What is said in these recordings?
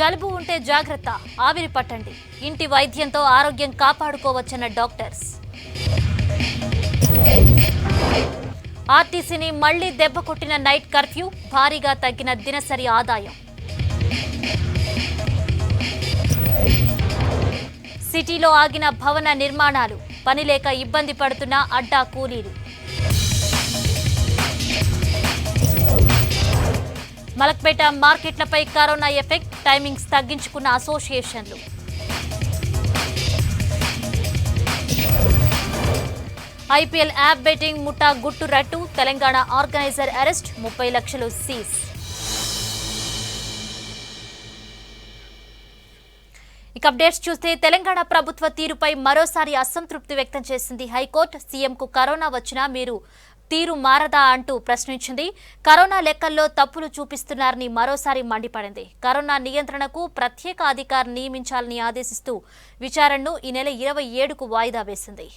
జలుబు ఉంటే జాగ్రత్త, ఆవిరి పట్టండి. ఇంటి వైద్యంతో ఆరోగ్యం కాపాడుకోవచ్చన్న డాక్టర్స్. ఆర్టీసీని మళ్లీ దెబ్బ కొట్టిన నైట్ కర్ఫ్యూ, భారీగా తగ్గిన దినసరి ఆదాయం. సిటీలో ఆగిన భవన నిర్మాణాలు, పనిలేక ఇబ్బంది పడుతున్న అడ్డా కూలీలు. మలక్పేట మార్కెట్లపై కరోనా ఎఫెక్ట్, టైమింగ్స్ తగ్గించుకున్న అసోసియేషన్లు. ఐపీఎల్ యాప్ బెట్టింగ్ ముఠా గుట్టు రట్టు, తెలంగాణ ఆర్గనైజర్ అరెస్ట్, 30 లక్షలు సీజ్. ఇక అప్డేట్స్ చూస్తే తెలంగాణ ప్రభుత్వ తీరుపై మరోసారి అసంతృప్తి వ్యక్తం చేసింది హైకోర్టు. సీఎంకు కరోనా వచ్చినా మీరు తీరు మారదా అంటూ ప్రశ్నించింది. కరోనా లెక్కల్లో తప్పులు చూపిస్తున్నారని మరోసారి మండిపడింది. కరోనా నియంత్రణకు ప్రత్యేక అధికారిని నియమించాలని ఆదేశిస్తూ విచారణను ఈ నెల 27కు వాయిదా వేసింది.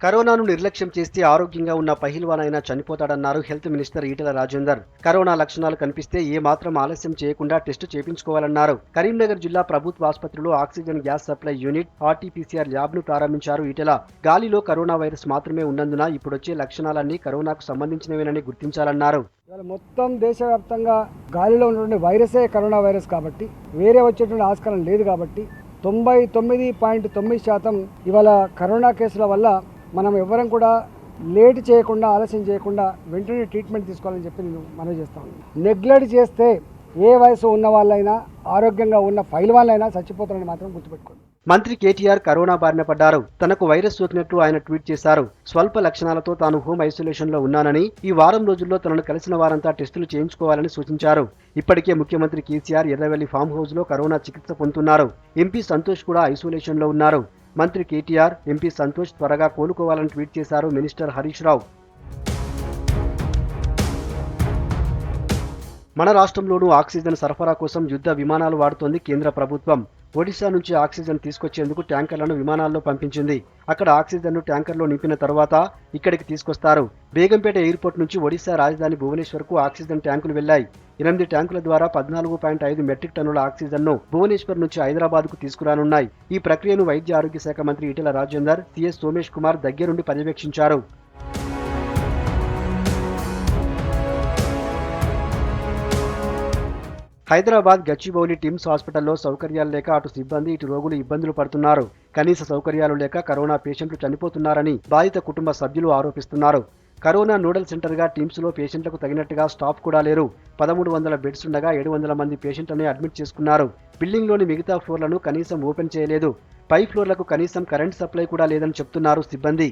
కరోనాను నిర్లక్ష్యం చేస్తే ఆరోగ్యంగా ఉన్న పహిల్వాన్ అయినా చనిపోతాడన్నారు health minister Etela Rajender. Corona లక్షణాలు కనిపిస్తే ఏ మాత్రం ఆలస్యం చేయకుండా టెస్టు చేయించుకోవాలన్నారు. కరీంనగర్ జిల్లా ప్రభుత్వ ఆసుపత్రిలో oxygen gas supply unit, RTPCR ల్యాబ్ను ప్రారంభించారు ఈటెల. గాలిలో కరోనా వైరస్ మాత్రమే ఉన్నందున ఇప్పుడొచ్చే లక్షణాలన్నీ కరోనాకు సంబంధించినవేనని గుర్తించాలన్నారు. మొత్తం దేశవ్యాప్తంగా గాలిలో ఉన్నటువంటి వైరసే కరోనా వైరస్ కాబట్టి వేరే వచ్చేటువంటి ఆస్కారం లేదు కాబట్టి 99.9% ఇవాళ కరోనా కేసుల వల్ల మనం ఎవరం కూడా లేట్ చేయకుండా, ఆలస్యం చేయకుండా వెంటనే ట్రీట్మెంట్ తీసుకోవాలని చెప్పి నేను మనవి చేస్తాను. నెగ్లెక్ట్ చేస్తే ఏ వయసు ఉన్న వాళ్ళైనా, ఆరోగ్యంగా ఉన్న ఫైల్ వాళ్ళైనా చచ్చిపోతారని మాత్రం గుర్తుపెట్టుకోండి. మంత్రి కేటీఆర్ కరోనా బారిన పడ్డారు. తనకు వైరస్ సోకినట్లు ఆయన ట్వీట్ చేశారు. స్వల్ప లక్షణాలతో తాను హోమ్ ఐసోలేషన్ లో ఉన్నానని, ఈ వారం రోజుల్లో తనను కలిసిన వారంతా టెస్టులు చేయించుకోవాలని సూచించారు. ఇప్పటికే ముఖ్యమంత్రి కేసీఆర్ ఎర్రవెల్లి ఫామ్ హౌస్ లో కరోనా చికిత్స పొందుతున్నారు. ఎంపీ సంతోష్ కూడా ఐసోలేషన్ లో ఉన్నారు. మంత్రి కేటీఆర్, ఎంపీ సంతోష్ త్వరగా కోలుకోవాలని ట్వీట్ చేశారు మినిస్టర్ హరీష్ రావు. మన రాష్ట్రంలోనూ ఆక్సిజన్ సరఫరా కోసం యుద్ధ విమానాలు వాడుతోంది కేంద్ర ప్రభుత్వం. ఒడిశా నుంచి ఆక్సిజన్ తీసుకొచ్చేందుకు ట్యాంకర్లను విమానాల్లో పంపించింది. అక్కడ ఆక్సిజన్ను ట్యాంకర్లో నింపిన తర్వాత ఇక్కడికి తీసుకొస్తారు. బేగంపేట ఎయిర్పోర్ట్ నుంచి ఒడిశా రాజధాని భువనేశ్వర్కు ఆక్సిజన్ ట్యాంకులు వెళ్లాయి. 8 ట్యాంకుల ద్వారా 14.5 మెట్రిక్ టన్నుల ఆక్సిజన్ను భువనేశ్వర్ నుంచి హైదరాబాద్కు తీసుకురానున్నాయి. ఈ ప్రక్రియను వైద్య ఆరోగ్య శాఖ మంత్రి ఈటెల రాజేందర్, సీఎస్ సోమేష్ కుమార్ దగ్గరుండి పర్యవేక్షించారు. హైదరాబాద్ గచ్చిబౌలి టిమ్స్ హాస్పిటల్లో సౌకర్యాలు లేక అటు సిబ్బంది, ఇటు రోగులు ఇబ్బందులు పడుతున్నారు. కనీస సౌకర్యాలు లేక కరోనా పేషెంట్లు చనిపోతున్నారని బాధిత కుటుంబ సభ్యులు ఆరోపిస్తున్నారు. కరోనా నోడల్ సెంటర్గా టిమ్స్లో పేషెంట్లకు తగినట్టుగా స్టాఫ్ కూడా లేరు. 1300 బెడ్స్ ఉండగా 700 మంది పేషెంట్లని అడ్మిట్ చేసుకున్నారు. బిల్డింగ్లోని మిగతా ఫ్లోర్లను కనీసం ఓపెన్ చేయలేదు. పై ఫ్లోర్లకు కనీసం కరెంట్ సప్లై కూడా లేదని చెప్తున్నారు సిబ్బంది.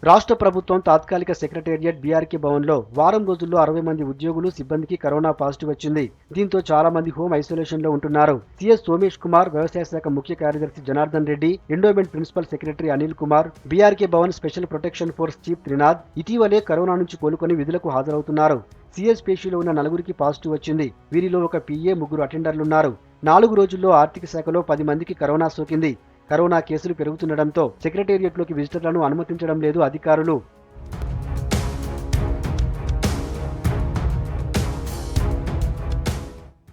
రాష్ట్ర ప్రభుత్వం తాత్కాలిక సెక్రటేరియట్ బీఆర్కే భవన్లో వారం రోజుల్లో 60 మంది ఉద్యోగులు, సిబ్బందికి కరోనా పాజిటివ్ వచ్చింది. దీంతో చాలా మంది హోమ్ ఐసోలేషన్ లో ఉంటున్నారు. సీఎస్ సోమేష్ కుమార్, వ్యవసాయ శాఖ ముఖ్య కార్యదర్శి Janardhan Reddy, endowment principal secretary Anil Kumar, BRK Bhavan special protection force chief Trinath ఇటీవలే కరోనా నుంచి కోలుకొని విధులకు హాజరవుతున్నారు. సీఎస్ పేషీలో ఉన్న 4గురికి పాజిటివ్ వచ్చింది. వీరిలో ఒక పీఏ, 3 అటెండర్లున్నారు. 4 రోజుల్లో ఆర్థిక శాఖలో 10 మందికి కరోనా సోకింది. కరోనా కేసులు పెరుగుతుండటంతో సెక్రటేరియట్లోకి విజిటర్లను అనుమతించడం లేదు అధికారులు.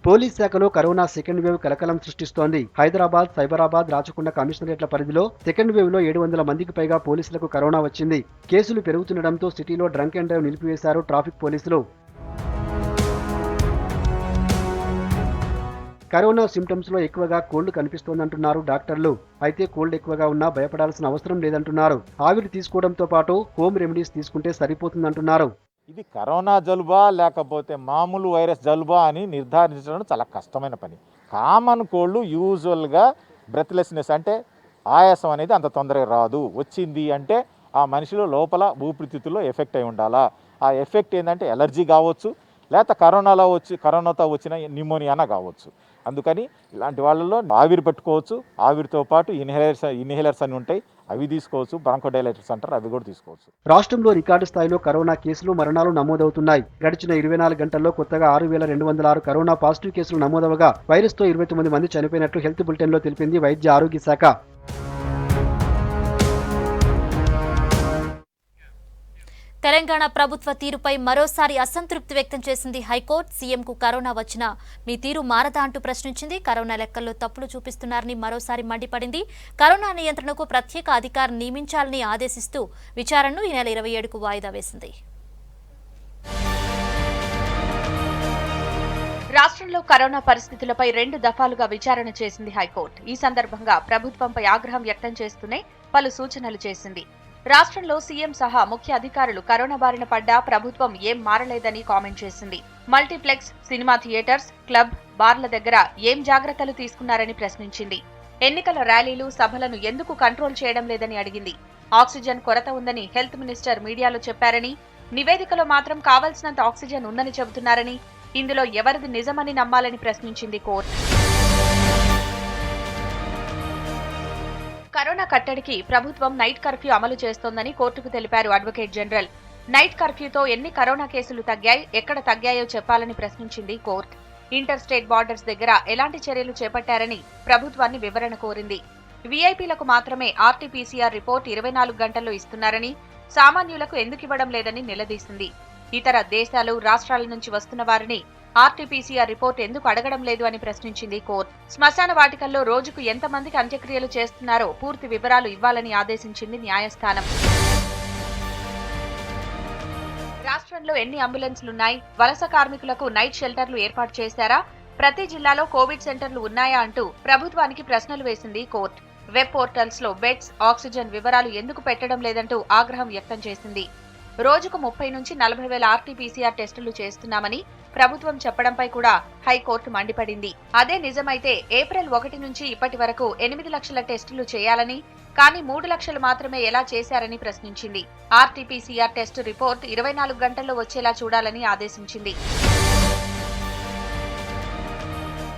పోలీస్ శాఖలో కరోనా సెకండ్ వేవ్ కలకలం సృష్టిస్తోంది. హైదరాబాద్, సైబరాబాద్, రాచకొండ కమిషనరేట్ల పరిధిలో సెకండ్ వేవ్ లో 700 మందికి పైగా పోలీసులకు కరోనా వచ్చింది. కేసులు పెరుగుతుండటంతో సిటీలో డ్రంక్ అండ్ డ్రైవ్ నిలిపివేశారు ట్రాఫిక్ పోలీసులు. కరోనా సిమ్టమ్స్ లో ఎక్కువగా కోల్డ్ కనిపిస్తోందంటున్నారు డాక్టర్లు. అయితే కోల్డ్ ఎక్కువగా ఉన్నా భయపడాల్సిన అవసరం లేదంటున్నారు. ఆవిరి తీసుకోవడంతో పాటు హోమ్ రెమెడీస్ తీసుకుంటే సరిపోతుందంటున్నారు. ఇది కరోనా జలుబా లేకపోతే మామూలు వైరస్ జలుబా అని నిర్ధారించడం చాలా కష్టమైన పని. కామన్ కోల్డ్ యూజువల్గా బ్రెత్లెస్నెస్ అంటే ఆయాసం అనేది అంత తొందరగా రాదు. వచ్చింది అంటే ఆ మనిషిలో లోపల ఊపిరితిత్తుల్లో ఎఫెక్ట్ అయి ఉండాలా. ఆ ఎఫెక్ట్ ఏంటంటే ఎలర్జీ కావచ్చు, లేకపోతే కరోనాతో వచ్చిన న్యూమోనియానా కావచ్చు. అందుకని ఇలాంటి వాళ్ళలో ఆవిరి పెట్టుకోవచ్చు. ఆవిరితో పాటు ఇన్హేలర్స్ అని ఉంటాయి, అవి తీసుకోవచ్చు. బ్రాంకోడైలేటర్స్ అంటారు, అవి కూడా తీసుకోవచ్చు. రాష్ట్రంలో రికార్డు స్థాయిలో కరోనా కేసులు, మరణాలు నమోదవుతున్నాయి. గడిచిన 24 గంటల్లో కొత్తగా 6206 కరోనా పాజిటివ్ కేసులు నమోదవగా వైరస్తో 29 మంది చనిపోయినట్లు హెల్త్ బులెటిన్లో తెలిపింది వైద్య ఆరోగ్య శాఖ. తెలంగాణ ప్రభుత్వ తీరుపై మరోసారి అసంతృప్తి వ్యక్తం చేసింది హైకోర్టు. సీఎంకు కరోనా వచ్చినా మీ తీరు మారదా అంటూ ప్రశ్నించింది. కరోనా లెక్కల్లో తప్పులు చూపిస్తున్నారని మరోసారి మండిపడింది. కరోనా నియంత్రణకు ప్రత్యేక అధికారిని నియమించాలని ఆదేశిస్తూ విచారణను ఈ నెల 27కు వాయిదా వేసింది. రాష్ట్రంలో కరోనా పరిస్థితులపై 2 దఫాలుగా విచారణ చేసింది హైకోర్టు. ఈ సందర్భంగా ప్రభుత్వంపై ఆగ్రహం వ్యక్తం చేస్తూనే పలు సూచనలు చేసింది. రాష్ట్రంలో సీఎం సహా ముఖ్య అధికారులు కరోనా బారిన పడ్డా ప్రభుత్వం ఏం మారలేదని కామెంట్ చేసింది. మల్టీప్లెక్స్, సినిమా థియేటర్స్, క్లబ్, బార్ల దగ్గర ఏం జాగ్రత్తలు తీసుకున్నారని ప్రశ్నించింది. ఎన్నికల ర్యాలీలు, సభలను ఎందుకు కంట్రోల్ చేయడం లేదని అడిగింది. ఆక్సిజన్ కొరత ఉందని హెల్త్ మినిస్టర్ మీడియాలో చెప్పారని, నివేదికలో మాత్రం కావాల్సినంత ఆక్సిజన్ ఉందని చెబుతున్నారని, ఇందులో ఎవరిది నిజమని నమ్మాలని ప్రశ్నించింది కోర్టు. కరోనా కట్టడికి ప్రభుత్వం నైట్ కర్ఫ్యూ అమలు చేస్తోందని కోర్టుకు తెలిపారు అడ్వకేట్ జనరల్. నైట్ కర్ఫ్యూతో ఎన్ని కరోనా కేసులు తగ్గాయి, ఎక్కడ తగ్గాయో చెప్పాలని ప్రశ్నించింది కోర్టు. ఇంటర్ స్టేట్ బార్డర్స్ దగ్గర ఎలాంటి చర్యలు చేపట్టారని ప్రభుత్వాన్ని వివరణ కోరింది. వీఐపీలకు మాత్రమే ఆర్టీపీసీఆర్ రిపోర్ట్ 24 గంటల్లో ఇస్తున్నారని, సామాన్యులకు ఎందుకు ఇవ్వడం లేదని నిలదీసింది. ఇతర దేశాలు, రాష్ట్రాల నుంచి వస్తున్న వారిని ఆర్టీపీసీఆర్ రిపోర్ట్ ఎందుకు అడగడం లేదు అని ప్రశ్నించింది కోర్టు. శ్మశాన వాటికల్లో రోజుకు ఎంతమందికి అంత్యక్రియలు చేస్తున్నారో పూర్తి వివరాలు ఇవ్వాలని ఆదేశించింది న్యాయస్థానం. రాష్ట్రంలో ఎన్ని అంబులెన్స్లున్నాయి, వలస కార్మికులకు నైట్ షెల్టర్లు ఏర్పాటు చేశారా, ప్రతి జిల్లాలో కోవిడ్ సెంటర్లు ఉన్నాయా అంటూ ప్రభుత్వానికి ప్రశ్నలు వేసింది కోర్టు. వెబ్ పోర్టల్స్ లో బెడ్స్, ఆక్సిజన్ వివరాలు ఎందుకు పెట్టడం లేదంటూ ఆగ్రహం వ్యక్తం చేసింది. రోజుకు 30 నుంచి 40 వేల ఆర్టీపీసీఆర్ టెస్టులు చేస్తున్నామని ప్రభుత్వం చెప్పడంపై కూడా హైకోర్టు మండిపడింది. అదే నిజమైతే ఏప్రిల్ 1 నుంచి ఇప్పటి వరకు 8 లక్షల టెస్టులు చేయాలని, కానీ 3 లక్షలు మాత్రమే ఎలా చేశారని ప్రశ్నించింది. ఆర్టీపీసీఆర్ టెస్టు రిపోర్ట్ 24 గంటల్లో వచ్చేలా చూడాలని ఆదేశించింది.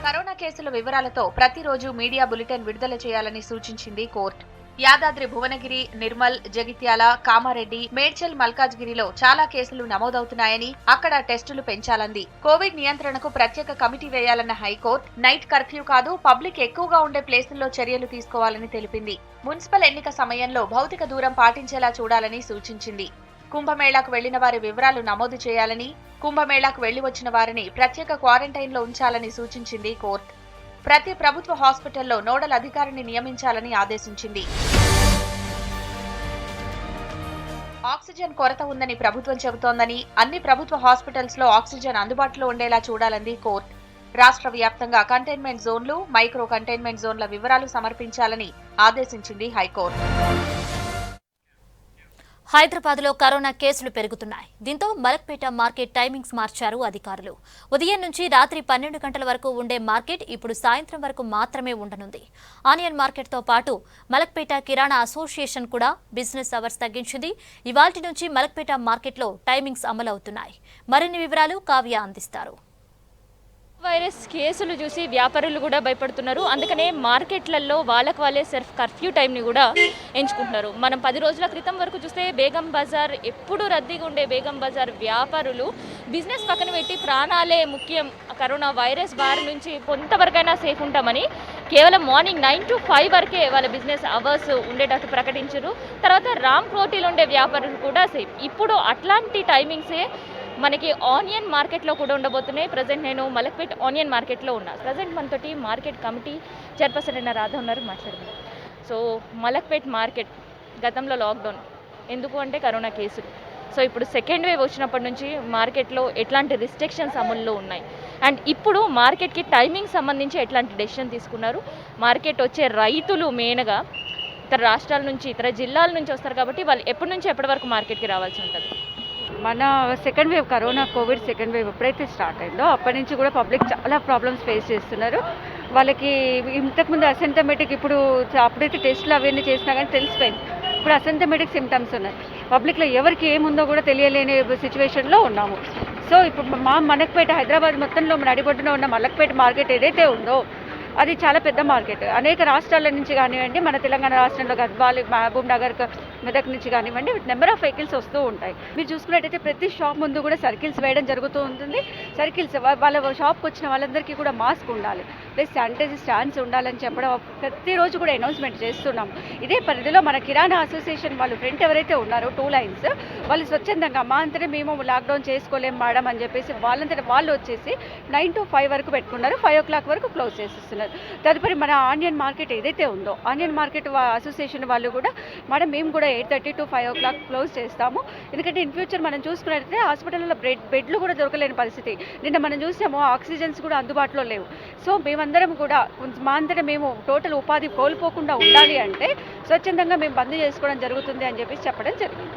కరోనా కేసుల వివరాలతో ప్రతిరోజు మీడియా బులెటిన్ విడుదల చేయాలని సూచించింది కోర్టు. యాదాద్రి, భువనగిరి, నిర్మల్, జగిత్యాల, కామారెడ్డి, మేడ్చల్, మల్కాజ్గిరిలో చాలా కేసులు నమోదవుతున్నాయని, అక్కడ టెస్టులు పెంచాలంది. కోవిడ్ నియంత్రణకు ప్రత్యేక కమిటీ వేయాలన్న హైకోర్టు నైట్ కర్ఫ్యూ కాదు, పబ్లిక్ ఎక్కువగా ఉండే ప్లేసుల్లో చర్యలు తీసుకోవాలని తెలిపింది. మున్సిపల్ ఎన్నిక సమయంలో భౌతిక దూరం పాటించేలా చూడాలని సూచించింది. కుంభమేళాకు వెళ్లిన వారి వివరాలు నమోదు చేయాలని, కుంభమేళాకు వెళ్లి వచ్చిన వారిని ప్రత్యేక క్వారంటైన్లో ఉంచాలని సూచించింది కోర్టు. ప్రతి ప్రభుత్వ హాస్పిటల్లో నోడల్ అధికారిని నియమించాలని ఆదేశించింది. ఆక్సిజన్ కొరత ఉందని ప్రభుత్వం చెబుతోందని, అన్ని ప్రభుత్వ హాస్పిటల్స్ లో ఆక్సిజన్ అందుబాటులో ఉండేలా చూడాలని కోర్టు. రాష్ట్ర వ్యాప్తంగా కంటైన్మెంట్ జోన్లు, మైక్రో కంటైన్మెంట్ జోన్ల వివరాలు సమర్పించాలని ఆదేశించింది హైకోర్టు. హైదరాబాద్లో కరోనా కేసులు పెరుగుతున్నాయి. దీంతో మలక్పేట మార్కెట్ టైమింగ్స్ మార్చారు అధికారులు. ఉదయం నుంచి రాత్రి 12 గంటల వరకు ఉండే మార్కెట్ ఇప్పుడు సాయంత్రం వరకు మాత్రమే ఉండనుంది. ఆనియన్ మార్కెట్తో పాటు మలక్పేట కిరాణా అసోసియేషన్ కూడా బిజినెస్ అవర్స్ తగ్గించింది. ఇవాల్టి నుంచి మలక్పేట మార్కెట్లో టైమింగ్స్ అమలవుతున్నాయి. మరిన్ని వివరాలు కావ్య అందిస్తారు. వైరస్ కేసులు చూసి వ్యాపారులు కూడా భయపడుతున్నారు. అందుకనే మార్కెట్లలో వాళ్ళే సెల్ఫ్ కర్ఫ్యూ టైంని కూడా ఎంచుకుంటున్నారు. మనం 10 రోజుల క్రితం వరకు చూస్తే బేగం బజార్ ఎప్పుడు రద్దీగా ఉండే బేగం బజార్ వ్యాపారులు బిజినెస్ పక్కన పెట్టి ప్రాణాలే ముఖ్యం, కరోనా వైరస్ బారి నుంచి కొంతవరకైనా సేఫ్ ఉంటామని కేవలం మార్నింగ్ 9 to 5 వరకే వాళ్ళ బిజినెస్ అవర్స్ ఉండేటట్టు ప్రకటించారు. తర్వాత రామ్ కోటిలో ఉండే వ్యాపారులు కూడా సేఫ్. ఇప్పుడు అట్లాంటి టైమింగ్సే మనకి ఆనియన్ మార్కెట్లో కూడా ఉండబోతున్నాయి. ప్రజెంట్ నేను మలక్పేట్ ఆనియన్ మార్కెట్లో ఉన్నా. ప్రజెంట్ మనతోటి మార్కెట్ కమిటీ చైర్పర్సన్ అయిన రాధా ఉన్నారు, మాట్లాడుతున్నాం. సో మలక్పేట్ మార్కెట్ గతంలో లాక్డౌన్ ఎందుకు అంటే కరోనా కేసులు. సో ఇప్పుడు సెకండ్ వేవ్ వచ్చినప్పటి నుంచి మార్కెట్లో ఎట్లాంటి రిస్ట్రిక్షన్స్ అమల్లో ఉన్నాయి, అండ్ ఇప్పుడు మార్కెట్కి టైమింగ్ సంబంధించి ఎట్లాంటి డెసిషన్ తీసుకున్నారు. మార్కెట్ వచ్చే రైతులు మెయిన్గా ఇతర రాష్ట్రాల నుంచి, ఇతర జిల్లాల నుంచి వస్తారు కాబట్టి వాళ్ళు ఎప్పటి నుంచి ఎప్పటి వరకు మార్కెట్కి రావాల్సి ఉంటుంది. మన second wave Covid second wave ఎప్పుడైతే స్టార్ట్ అయిందో అప్పటి నుంచి కూడా పబ్లిక్ చాలా ప్రాబ్లమ్స్ ఫేస్ చేస్తున్నారు. వాళ్ళకి ఇంతకుముందు అసింటమెటిక్, ఇప్పుడు అప్పుడైతే టెస్టులు అవన్నీ చేసినా కానీ తెలిసిపోయింది. ఇప్పుడు అసింటమెటిక్ సిమ్టమ్స్ ఉన్నాయి. పబ్లిక్లో ఎవరికి ఏముందో కూడా తెలియలేని సిచ్యువేషన్లో ఉన్నాము. సో ఇప్పుడు మలక్పేట హైదరాబాద్ మొత్తంలో నడిబొడ్డున ఉన్న మలక్పేట మార్కెట్ ఏదైతే ఉందో అది చాలా పెద్ద మార్కెట్. అనేక రాష్ట్రాల నుంచి కానివ్వండి, మన తెలంగాణ రాష్ట్రంలో గద్వాల్, మహబూబ్ నగర్, మెదక్ నుంచి కానివ్వండి, నెంబర్ ఆఫ్ వెహికల్స్ వస్తూ ఉంటాయి. మీరు చూసుకున్నట్టయితే ప్రతి షాప్ ముందు కూడా సర్కిల్స్ వేయడం జరుగుతూ ఉంటుంది. సర్కిల్స్ వాళ్ళ షాప్కి వచ్చిన వాళ్ళందరికీ కూడా మాస్క్ ఉండాలి, ప్లస్ శానిటైజర్ స్టాండ్స్ ఉండాలని చెప్పడం ప్రతిరోజు కూడా అనౌన్స్మెంట్ చేస్తున్నాం. ఇదే పరిధిలో మన కిరాణా అసోసియేషన్ వాళ్ళు ఫ్రంట్ ఎవరైతే ఉన్నారో 2 లైన్స్ వాళ్ళు స్వచ్ఛందంగా మా అంతటా మేము లాక్డౌన్ చేసుకోలేం మేడం అని చెప్పేసి వాళ్ళంతటా వాళ్ళు వచ్చేసి 9 to 5 వరకు పెట్టుకున్నారు. 5 o'clock వరకు క్లోజ్ చేసేస్తున్నారు. తదుపరి మన ఆనియన్ మార్కెట్ ఏదైతే ఉందో ఆనియన్ మార్కెట్ అసోసియేషన్ వాళ్ళు కూడా మేడం మేము కూడా 8:30 to 5 o'clock క్లోజ్ చేస్తాము. ఎందుకంటే ఇన్ ఫ్యూచర్ మనం చూసుకున్నట్లయితే హాస్పిటల్లో బెడ్లు కూడా దొరకలేని పరిస్థితి. నిన్న మనం చూసాము ఆక్సిజన్స్ కూడా అందుబాటులో లేవు. సో మేమందరం కూడా మా అంతటా మేము టోటల్ ఉపాధి కోల్పోకుండా ఉండాలి అంటే స్వచ్ఛందంగా మేము బంద్ చేసుకోవడం జరుగుతుంది అని చెప్పేసి చెప్పడం జరిగింది.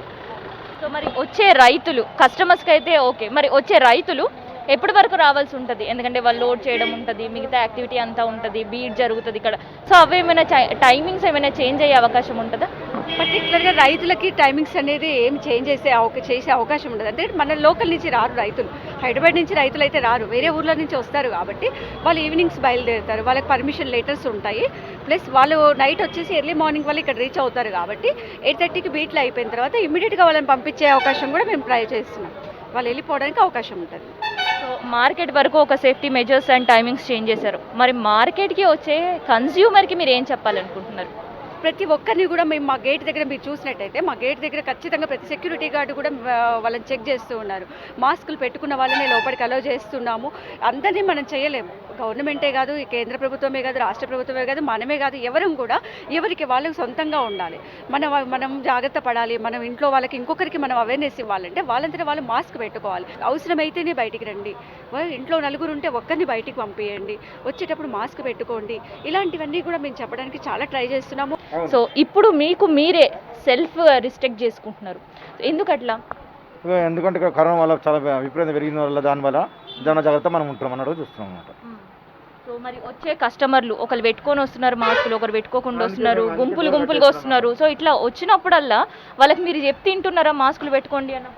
సో మరి వచ్చే రైతులు కస్టమర్స్కి అయితే ఓకే, మరి వచ్చే రైతులు ఎప్పటి వరకు రావాల్సి ఉంటుంది? ఎందుకంటే వాళ్ళు లోడ్ చేయడం ఉంటుంది, మిగతా యాక్టివిటీ అంతా ఉంటుంది, బీట్ జరుగుతుంది ఇక్కడ. సో అవి ఏమైనా టైమింగ్స్ ఏమైనా చేంజ్ అయ్యే అవకాశం ఉంటుందా? పర్టికులర్గా రైతులకి టైమింగ్స్ అనేది ఏం చేంజ్ చేసే అవకాశం ఉండదు. అంటే మన లోకల్ నుంచి రారు రైతులు, హైదరాబాద్ నుంచి రైతులు అయితే రారు, వేరే ఊర్ల నుంచి వస్తారు కాబట్టి వాళ్ళు ఈవినింగ్స్ బయలుదేరుతారు. వాళ్ళకి పర్మిషన్ లెటర్స్ ఉంటాయి. ప్లస్ వాళ్ళు నైట్ వచ్చేసి ఎర్లీ మార్నింగ్ వాళ్ళు ఇక్కడ రీచ్ అవుతారు కాబట్టి 8:30కి బీట్లు అయిపోయిన తర్వాత ఇమ్మీడియట్గా వాళ్ళని పంపించే అవకాశం కూడా మేము ట్రై చేస్తున్నాం. వాళ్ళు వెళ్ళిపోవడానికి అవకాశం ఉంటుంది. సో మార్కెట్ వరకు ఒక safety measures and timings change చేశారు. మరి మార్కెట్కి వచ్చే కన్స్యూమర్కి మీరు ఏం చెప్పాలనుకుంటున్నారు? ప్రతి ఒక్కరిని కూడా మేము మా గేట్ దగ్గర మీరు చూసినట్టయితే మా గేట్ దగ్గర ఖచ్చితంగా ప్రతి సెక్యూరిటీ గార్డు కూడా వాళ్ళని చెక్ చేస్తూ ఉన్నారు. మాస్కులు పెట్టుకున్న వాళ్ళని లోపలికి అలౌ చేస్తున్నాము. అందరినీ మనం చేయలేము, గవర్నమెంటే కాదు, ఈ కేంద్ర ప్రభుత్వమే కాదు, రాష్ట్ర ప్రభుత్వమే కాదు, మనమే కాదు, ఎవరం కూడా ఎవరికి వాళ్ళకి సొంతంగా ఉండాలి. మనం జాగ్రత్త పడాలి. మనం ఇంట్లో వాళ్ళకి ఇంకొకరికి మనం అవేర్నెస్ ఇవ్వాలంటే వాళ్ళంతటా వాళ్ళు మాస్క్ పెట్టుకోవాలి. అవసరమైతేనే బయటికి రండి. ఇంట్లో నలుగురు ఉంటే ఒక్కరిని బయటికి పంపించండి. వచ్చేటప్పుడు మాస్క్ పెట్టుకోండి. ఇలాంటివన్నీ కూడా మేము చెప్పడానికి చాలా ట్రై చేస్తున్నాము. సో ఇప్పుడు మీకు మీరే సెల్ఫ్ రిస్ట్రిక్ట్ చేసుకుంటున్నారు, ఎందుకట్లా? ఎందుకంటే ఇక్కడ కరోనా వల్ల చాలా విపరీతం పెరిగిన వల్ల దానివల్ల జాగ్రత్త మనం ఉంటాం అన్నట్టు చూస్తున్నాం అన్నమాట. సో మరి వచ్చే కస్టమర్లు ఒకరు పెట్టుకొని వస్తున్నారు మాస్కులు, ఒకరు పెట్టుకోకుండా వస్తున్నారు, గుంపులుగా వస్తున్నారు. సో ఇట్లా వచ్చినప్పుడల్లా వాళ్ళకి మీరు చెప్తే తింటున్నారా మాస్కులు పెట్టుకోండి అన్న?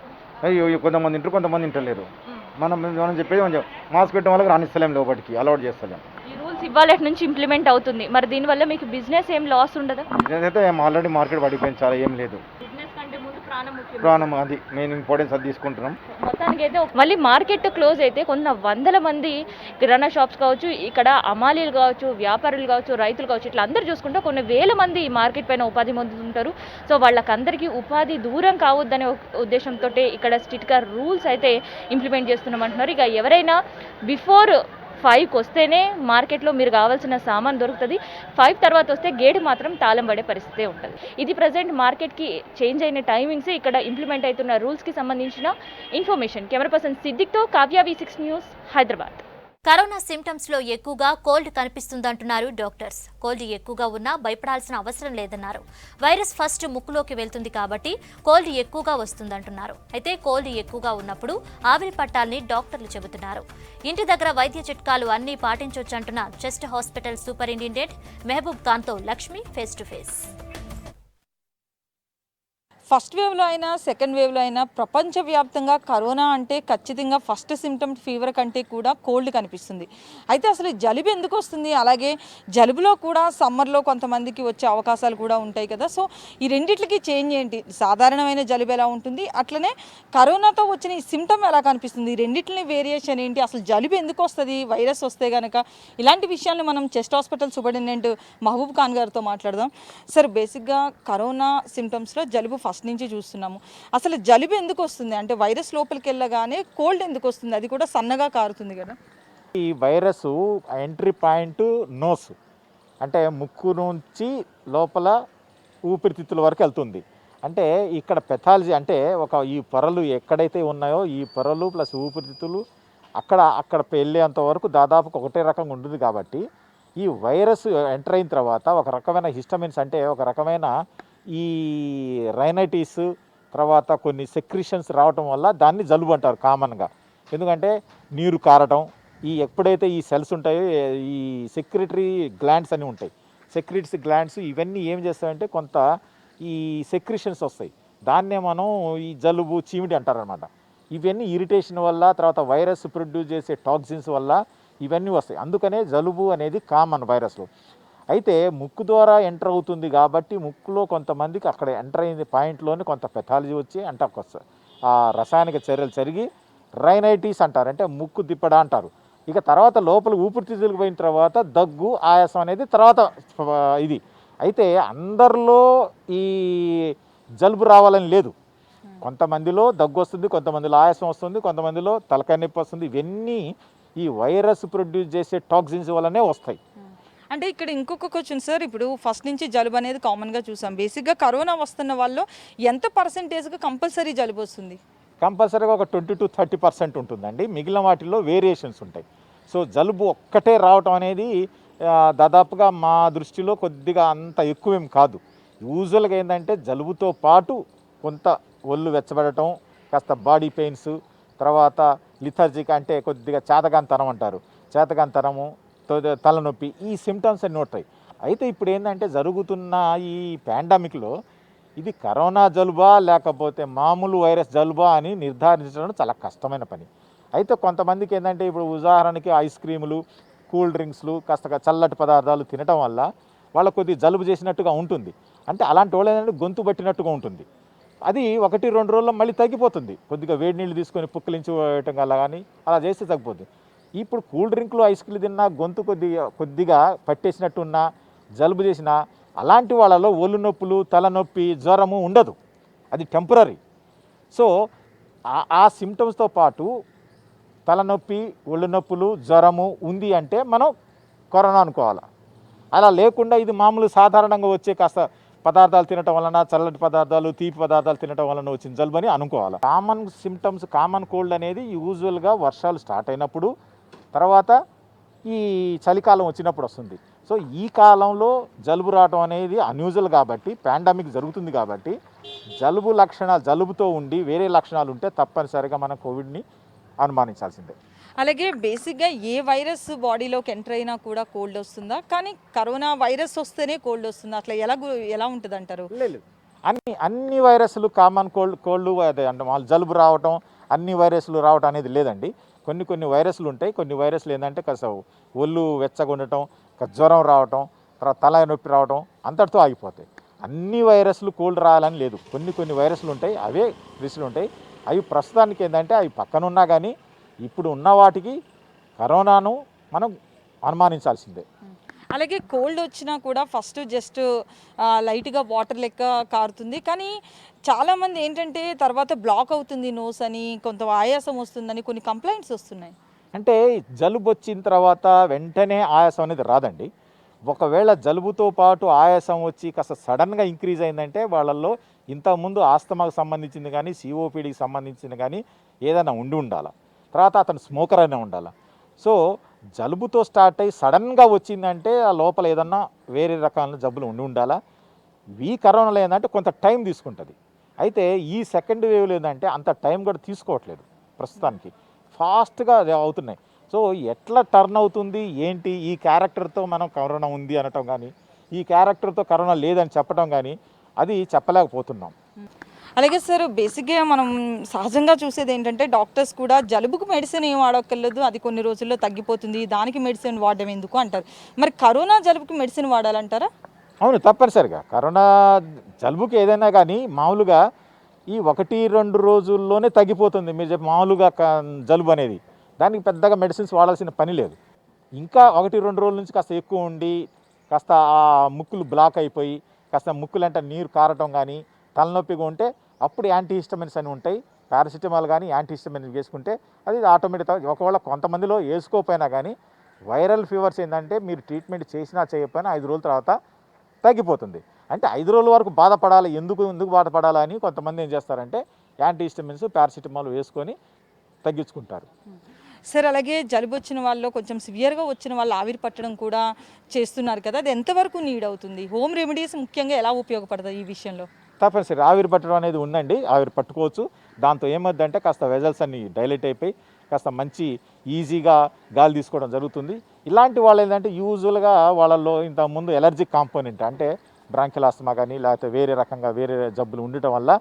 అయ్యో కొంతమంది ఇంటారు, కొంతమంది ఇంటలేరు. మనం చెప్పేది మాస్క్ పెట్టడం వాళ్ళకి రానిస్తలేం, లోపలికి అలౌట్ చేస్తలేం. ఈ రూల్స్ ఇవాళ నుంచి ఇంప్లిమెంట్ అవుతుంది. మరి దీనివల్ల మీకు బిజినెస్ ఏం లాస్ ఉండదా? బిజినెస్ అయితే ఆల్రెడీ మార్కెట్ పడిపోయింది, చాలా ఏం లేదు. బిజినెస్ కంటే ముందు ప్రాణం ముఖ్యం. ప్రాణం అది మెయిన్ ఇంపార్టెన్స్, అది తీసుకుంటున్నాం. మొత్తానికి అయితే మళ్ళీ మార్కెట్ క్లోజ్ అయితే కొన్ని వందల మంది కిరాణా షాప్స్ కావచ్చు, ఇక్కడ అమాలీలు కావచ్చు, వ్యాపారులు కావచ్చు, రైతులు కావచ్చు, ఇట్లా అందరూ చూసుకుంటే కొన్ని వేల మంది ఈ మార్కెట్ పైన ఉపాధి పొందుతుంటారు. సో వాళ్ళకందరికీ ఉపాధి దూరం కావద్దనే ఉద్దేశంతో ఇక్కడ స్ట్రిక్ట్గా రూల్స్ అయితే ఇంప్లిమెంట్ చేస్తున్నాం అంటున్నారు. ఇక ఎవరైనా బిఫోర్ 5కి వస్తేనే మార్కెట్లో మీరు కావాల్సిన సామాన్ దొరుకుతుంది. 5 తర్వాత వస్తే గేట్ మాత్రం తాళం పడే పరిస్థితే ఉంటుంది. ఇది ప్రజెంట్ మార్కెట్కి చేంజ్ అయిన టైమింగ్స్, ఇక్కడ ఇంప్లిమెంట్ అవుతున్న రూల్స్కి సంబంధించిన ఇన్ఫర్మేషన్. కెమెరా పర్సన్ సిద్దిక్తో Kavya, V6 news, Hyderabad. Corona symptoms లో ఎక్కువగా కోల్డ్ కనిపిస్తుందంటున్నారు డాక్టర్స్. కోల్డ్ ఎక్కువగా ఉన్నా భయపడాల్సిన అవసరం లేదన్నారు. వైరస్ ఫస్ట్ ముక్కులోకి వెళ్తుంది కాబట్టి కోల్డ్ ఎక్కువగా వస్తుందంటున్నారు. అయితే కోల్డ్ ఎక్కువగా ఉన్నప్పుడు ఆవిరి పట్టాలని డాక్టర్లు చెబుతున్నారు. ఇంటి దగ్గర వైద్య చిట్కాలు అన్నీ పాటించొచ్చంటున్న చెస్ట్ హాస్పిటల్ సూపరింటెండెంట్ మెహబూబ్ ఖాన్తో Lakshmi face to face. First వేవ్లో అయినా సెకండ్ వేవ్లో అయినా ప్రపంచవ్యాప్తంగా కరోనా అంటే ఖచ్చితంగా ఫస్ట్ సిమ్టమ్ ఫీవర్ కంటే కూడా కోల్డ్ కనిపిస్తుంది. అయితే అసలు జలుబు ఎందుకు వస్తుంది? అలాగే జలుబులో కూడా సమ్మర్లో కొంతమందికి వచ్చే అవకాశాలు కూడా ఉంటాయి కదా. సో ఈ రెండిట్లకి చేంజ్ ఏంటి? సాధారణమైన జలుబు ఎలా ఉంటుంది, అట్లనే కరోనాతో వచ్చిన ఈ సిమ్టమ్ ఎలా కనిపిస్తుంది, ఈ రెండిట్లని వేరియేషన్ ఏంటి, అసలు జలుబు ఎందుకు వస్తుంది వైరస్ వస్తే కనుక, ఇలాంటి విషయాన్ని మనం chest hospital superintendent Mahboob Khan గారితో మాట్లాడదాం. సార్, బేసిక్గా కరోనా సిమ్టమ్స్లో జలుబు ఫస్ట్ నుంచి చూస్తున్నాము. అసలు జలుబు ఎందుకు వస్తుంది? అంటే వైరస్ లోపలికి వెళ్ళగానే కోల్డ్ ఎందుకు వస్తుంది? అది కూడా సన్నగా కారుతుంది కదా. ఈ వైరస్ ఎంట్రీ పాయింట్ నోస్, అంటే ముక్కు నుంచి లోపల ఊపిరితిత్తుల వరకు వెళ్తుంది. అంటే ఇక్కడ పెథాలజీ అంటే ఈ పొరలు ఎక్కడైతే ఉన్నాయో ఈ పొరలు ప్లస్ ఊపిరితిత్తులు అక్కడ వెళ్ళేంత వరకు దాదాపు ఒకటే రకంగా ఉంటుంది. కాబట్టి ఈ వైరస్ ఎంటర్ అయిన తర్వాత ఒక రకమైన హిస్టమిన్స్, అంటే ఒక రకమైన ఈ రైనైటిస్, తర్వాత కొన్ని సెక్రిషన్స్ రావటం వల్ల దాన్ని జలుబు అంటారు కామన్గా. ఎందుకంటే నీరు కారటం, ఎప్పుడైతే ఈ సెల్స్ ఉంటాయో ఈ సెక్రిటరీ గ్లాండ్స్ అని ఉంటాయి, సెక్రిటరీ గ్లాండ్స్ ఇవన్నీ ఏం చేస్తాయంటే కొంత ఈ సెక్రిషన్స్ వస్తాయి. దాన్నే మనం ఈ జలుబు, చీమిడి అంటారనమాట. ఇవన్నీ ఇరిటేషన్ వల్ల, తర్వాత వైరస్ ప్రొడ్యూస్ చేసే టాక్సిన్స్ వల్ల ఇవన్నీ వస్తాయి. అందుకనే జలుబు అనేది కామన్ వైరస్లో. అయితే ముక్కు ద్వారా ఎంటర్ అవుతుంది కాబట్టి ముక్కులో కొంతమందికి అక్కడ ఎంటర్ అయిన పాయింట్లోనే కొంత పెథాలజీ వచ్చి అంటే ఒక ఆ రసాయనిక చర్యలు జరిగి రైనైటిస్ అంటారు, అంటే ముక్కు తిప్పడా అంటారు. ఇక తర్వాత లోపల ఊపిరితిత్తులకు పోయిన తర్వాత దగ్గు ఆయాసం అనేది తర్వాత ఇది. అయితే అందరిలో ఈ జలుబు రావాలని లేదు. కొంతమందిలో దగ్గు వస్తుంది, కొంతమందిలో ఆయాసం వస్తుంది, కొంతమందిలో తలకాయ నొప్పి వస్తుంది. ఇవన్నీ ఈ వైరస్ ప్రొడ్యూస్ చేసే టాక్సిన్స్ వల్లనే వస్తాయి. అంటే ఇక్కడ ఇంకొక క్వశ్చన్ సార్, ఇప్పుడు ఫస్ట్ నుంచి జలుబు అనేది కామన్గా చూసాం. బేసిక్గా కరోనా వస్తున్న వాళ్ళు ఎంత పర్సెంటేజ్గా కంపల్సరీ జలుబు వస్తుంది? కంపల్సరీగా ఒక 20-30% ఉంటుందండి. మిగిలిన వాటిల్లో వేరియేషన్స్ ఉంటాయి. సో జలుబు ఒక్కటే రావటం అనేది దాదాపుగా మా దృష్టిలో కొద్దిగా అంత ఎక్కువేం కాదు. యూజువల్గా ఏంటంటే జలుబుతో పాటు కొంత ఒళ్ళు వెచ్చబడటం, కాస్త బాడీ పెయిన్స్, తర్వాత లిథర్జిక్ అంటే కొద్దిగా చేతగాంతనం అంటారు, చేతగాంతనము, తలనొప్పి, ఈ సిమ్టమ్స్ అన్నీ ఉంటాయి. అయితే ఇప్పుడు ఏంటంటే జరుగుతున్న ఈ పాండమిక్లో ఇది కరోనా జలుబా లేకపోతే మామూలు వైరస్ జలుబా అని నిర్ధారించడం చాలా కష్టమైన పని. అయితే కొంతమందికి ఏంటంటే ఇప్పుడు ఉదాహరణకి ఐస్ క్రీములు, కూల్ డ్రింక్స్లు, కాస్త చల్లటి పదార్థాలు తినటం వల్ల వాళ్ళకు కొద్దిగా జలుబు చేసినట్టుగా ఉంటుంది. అంటే అలాంటి వాళ్ళు ఏంటంటే గొంతు పట్టినట్టుగా ఉంటుంది. అది 1-2 రోజుల్లో మళ్ళీ తగ్గిపోతుంది. కొద్దిగా వేడి నీళ్ళు తీసుకొని పుక్కిలించి వేయటం వల్ల కానీ అలా చేస్తే తగ్గిపోతుంది. ఇప్పుడు కూల్ డ్రింక్లు, ఐస్ క్రీమ్ తిన్నా గొంతు కొద్దిగా పట్టేసినట్టున్నా, జలుబు చేసినా అలాంటి వాళ్ళలో ఒళ్ళు నొప్పులు, తలనొప్పి, జ్వరము ఉండదు. అది టెంపరీ. సో ఆ సిమ్టమ్స్తో పాటు తలనొప్పి, ఒళ్ళు నొప్పులు, జ్వరము ఉంది అంటే మనం కరోనా అనుకోవాలి. అలా లేకుండా ఇది మామూలు సాధారణంగా వచ్చే కాస్త పదార్థాలు తినటం వలన, చల్లటి పదార్థాలు, తీపి పదార్థాలు తినటం వలన వచ్చిన జలుబు అని అనుకోవాలి. కామన్ సిమ్టమ్స్, కామన్ కోల్డ్ అనేది యూజువల్గా వర్షాలు స్టార్ట్ అయినప్పుడు, తర్వాత ఈ చలికాలం వచ్చినప్పుడు వస్తుంది. సో ఈ కాలంలో జలుబు రావడం అనేది అన్యూజువల్ కాబట్టి, పాండమిక్ జరుగుతుంది కాబట్టి జలుబు లక్షణాలు, జలుబుతో ఉండి వేరే లక్షణాలు ఉంటే తప్పనిసరిగా మనం కోవిడ్ని అనుమానించాల్సిందే. అలాగే బేసిక్గా ఏ వైరస్ బాడీలోకి ఎంటర్ అయినా కూడా కోల్డ్ వస్తుందా? కానీ కరోనా వైరస్ వస్తేనే కోల్డ్ వస్తుందా? అట్లా ఎలా ఉంటుంది అంటారు? లేదు, అన్ని వైరస్లు కామన్ కోల్డ్ అదే అంటే వాళ్ళు జలుబు రావటం, అన్ని వైరస్లు రావటం అనేది లేదండి. కొన్ని వైరస్లు ఉంటాయి. కొన్ని వైరస్లు ఏంటంటే కాస్త ఒళ్ళు వెచ్చగొండటం, జ్వరం రావటం, తర్వాత తల నొప్పి రావటం, అంతటితో ఆగిపోతాయి. అన్ని వైరస్లు కోల్డ్ రావాలని లేదు. కొన్ని వైరస్లు ఉంటాయి, అవే రిస్క్లు ఉంటాయి. అవి ప్రస్తుతానికి ఏంటంటే అవి పక్కన ఉన్నా కానీ ఇప్పుడు ఉన్న వాటికి కరోనాను మనం అనుమానించాల్సిందే. అలాగే కోల్డ్ వచ్చినా కూడా ఫస్ట్ జస్ట్ లైట్గా వాటర్ లెక్క కారుతుంది, కానీ చాలామంది ఏంటంటే తర్వాత బ్లాక్ అవుతుంది నోస్ అని, కొంత ఆయాసం వస్తుందని కొన్ని కంప్లైంట్స్ వస్తున్నాయి. అంటే జలుబు వచ్చిన తర్వాత వెంటనే ఆయాసం అనేది రాదండి. ఒకవేళ జలుబుతో పాటు ఆయాసం వచ్చి కాస్త సడన్గా ఇంక్రీజ్ అయిందంటే వాళ్ళల్లో ఇంతకుముందు ఆస్తమాకు సంబంధించింది కానీ, సిఓపిడికి సంబంధించింది కానీ ఏదైనా ఉండాలి. తర్వాత అతను స్మోకర్ అయినా ఉండాలి. సో జలుబుతో స్టార్ట్ అయ్యి సడన్గా వచ్చిందంటే ఆ లోపల ఏదన్నా వేరే రకాల జబ్బులు ఉండాలా. ఈ కరోనాలో ఏంటంటే కొంత టైం తీసుకుంటుంది. అయితే ఈ సెకండ్ వేవ్లో ఏంటంటే అంత టైం కూడా తీసుకోవట్లేదు, ప్రస్తుతానికి ఫాస్ట్గా అవుతున్నాయి. సో ఎట్లా టర్న్ అవుతుంది ఏంటి, ఈ క్యారెక్టర్తో మనం కరోనా ఉంది అనటం కానీ, ఈ క్యారెక్టర్తో కరోనా లేదని చెప్పడం కానీ అది చెప్పలేకపోతున్నాం. అలాగే సార్, బేసిక్గా మనం సహజంగా చూసేది ఏంటంటే డాక్టర్స్ కూడా జలుబుకు మెడిసిన్ ఏం వాడక్కర్లేదు, అది కొన్ని రోజుల్లో తగ్గిపోతుంది, దానికి మెడిసిన్ వాడడం ఎందుకు అంటారు. మరి కరోనా జలుబుకి మెడిసిన్ వాడాలంటారా? అవును, తప్పనిసరిగా కరోనా జలుబుకి ఏదైనా కానీ మామూలుగా ఈ 1-2 రోజుల్లోనే తగ్గిపోతుంది. మీరు చెప్పి మామూలుగా జలుబు అనేది దానికి పెద్దగా మెడిసిన్స్ వాడాల్సిన పని లేదు. ఇంకా 1-2 రోజుల నుంచి కాస్త ఎక్కువ ఉండి కాస్త ఆ ముక్కులు బ్లాక్ అయిపోయి కాస్త ముక్కులంటే నీరు కారటం కానీ, తలనొప్పిగా ఉంటే అప్పుడు యాంటీహిస్టమిన్స్ అని ఉంటాయి, పారాసిటమాల్ కానీ యాంటీహిస్టమిన్స్ వేసుకుంటే అది ఆటోమేటిక్గా, ఒకవేళ కొంతమందిలో వేసుకోకపోయినా కానీ వైరల్ ఫీవర్స్ ఏంటంటే మీరు ట్రీట్మెంట్ చేసినా చేయకపోయినా 5 రోజుల తర్వాత తగ్గిపోతుంది. అంటే 5 రోజుల వరకు బాధపడాలి, ఎందుకు బాధపడాలి అని కొంతమంది ఏం చేస్తారంటే యాంటీహిస్టమిన్స్, పారాసిటమాల్ వేసుకొని తగ్గించుకుంటారు. సార్, అలాగే జలుబు వచ్చిన వాళ్ళు, కొంచెం సివియర్గా వచ్చిన వాళ్ళు ఆవిరి పట్టడం కూడా చేస్తున్నారు కదా, అది ఎంతవరకు నీడ్ అవుతుంది? హోమ్ రెమెడీస్ ముఖ్యంగా ఎలా ఉపయోగపడతాయి ఈ విషయంలో? తప్పనిసరి ఆవిరి పట్టడం అనేది ఉందండి, ఆవిరి పట్టుకోవచ్చు. దాంతో ఏమవుతుందంటే కాస్త వెజల్స్ అన్ని డైలేట్ అయిపోయి కాస్త మంచి ఈజీగా గాలి తీసుకోవడం జరుగుతుంది. ఇలాంటి వాళ్ళు ఏంటంటే యూజువల్గా వాళ్ళల్లో ఇంతకుముందు ఎలర్జిక్ కాంపోనెంట్ అంటే బ్రాంకియల్ ఆస్తమా కానీ లేకపోతే వేరే రకంగా వేరే జబ్బులు ఉండటం వల్ల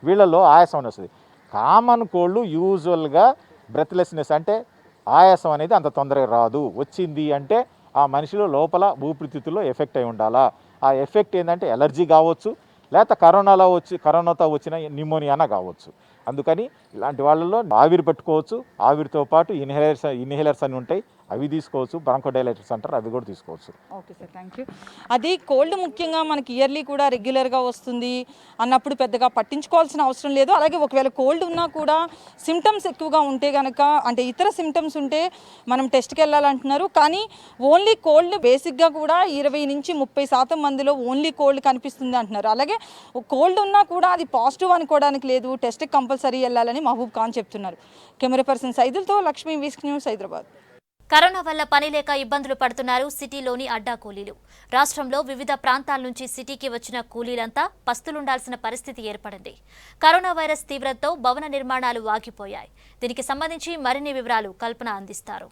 వీళ్ళల్లో ఆయాసం వస్తుంది. కామన్ కోల్డ్ యూజువల్గా బ్రెత్లెస్నెస్ అంటే ఆయాసం అనేది అంత తొందరగా రాదు. వచ్చింది అంటే ఆ మనిషిలో లోపల ఊపిరితిత్తుల్లో ఎఫెక్ట్ అయి ఉండాలా. ఆ ఎఫెక్ట్ ఏంటంటే ఎలర్జీ కావచ్చు, లేకపోతే కరోనాతో వచ్చిన న్యూమోనియానా కావచ్చు. అందుకని ఇలాంటి వాళ్ళలో ఆవిరి పెట్టుకోవచ్చు. ఆవిరితో పాటు ఇన్హేలర్స్ అని ఉంటాయి, అవి తీసుకోవచ్చు. బ్రాంకోడైలేటర్స్ అంటారు, అవి కూడా తీసుకోవచ్చు. Okay sir, thank you. అది కోల్డ్ ముఖ్యంగా మనకి ఇయర్లీ కూడా రెగ్యులర్గా వస్తుంది అన్నప్పుడు పెద్దగా పట్టించుకోవాల్సిన అవసరం లేదు. అలాగే ఒకవేళ కోల్డ్ ఉన్నా కూడా సిమ్టమ్స్ ఎక్కువగా ఉంటే కనుక, అంటే ఇతర సిమ్టమ్స్ ఉంటే మనం టెస్ట్కి వెళ్ళాలంటున్నారు. కానీ ఓన్లీ కోల్డ్ బేసిక్గా కూడా 20 నుంచి 30% మందిలో ఓన్లీ కోల్డ్ కనిపిస్తుంది అంటున్నారు. అలాగే కోల్డ్ ఉన్నా కూడా అది పాజిటివ్ అనుకోవడానికి లేదు, టెస్ట్కి కంపల్సరీ వెళ్ళాలని మహబూబ్ ఖాన్ చెప్తున్నారు. కెమెరా పర్సన్ సైదులతో Lakshmi, V six news, Hyderabad. Corona వల్ల పని లేక ఇబ్బందులు పడుతున్నారు సిటీలోని అడ్డా కూలీలు. రాష్ట్రంలో వివిధ ప్రాంతాల నుంచి సిటీకి వచ్చిన కూలీలంతా పస్తులుండాల్సిన పరిస్థితి ఏర్పడింది. కరోనా వైరస్ తీవ్రతతో భవన నిర్మాణాలు ఆగిపోయాయి. దీనికి సంబంధించి మరిన్ని వివరాలు కల్పన అందిస్తారు.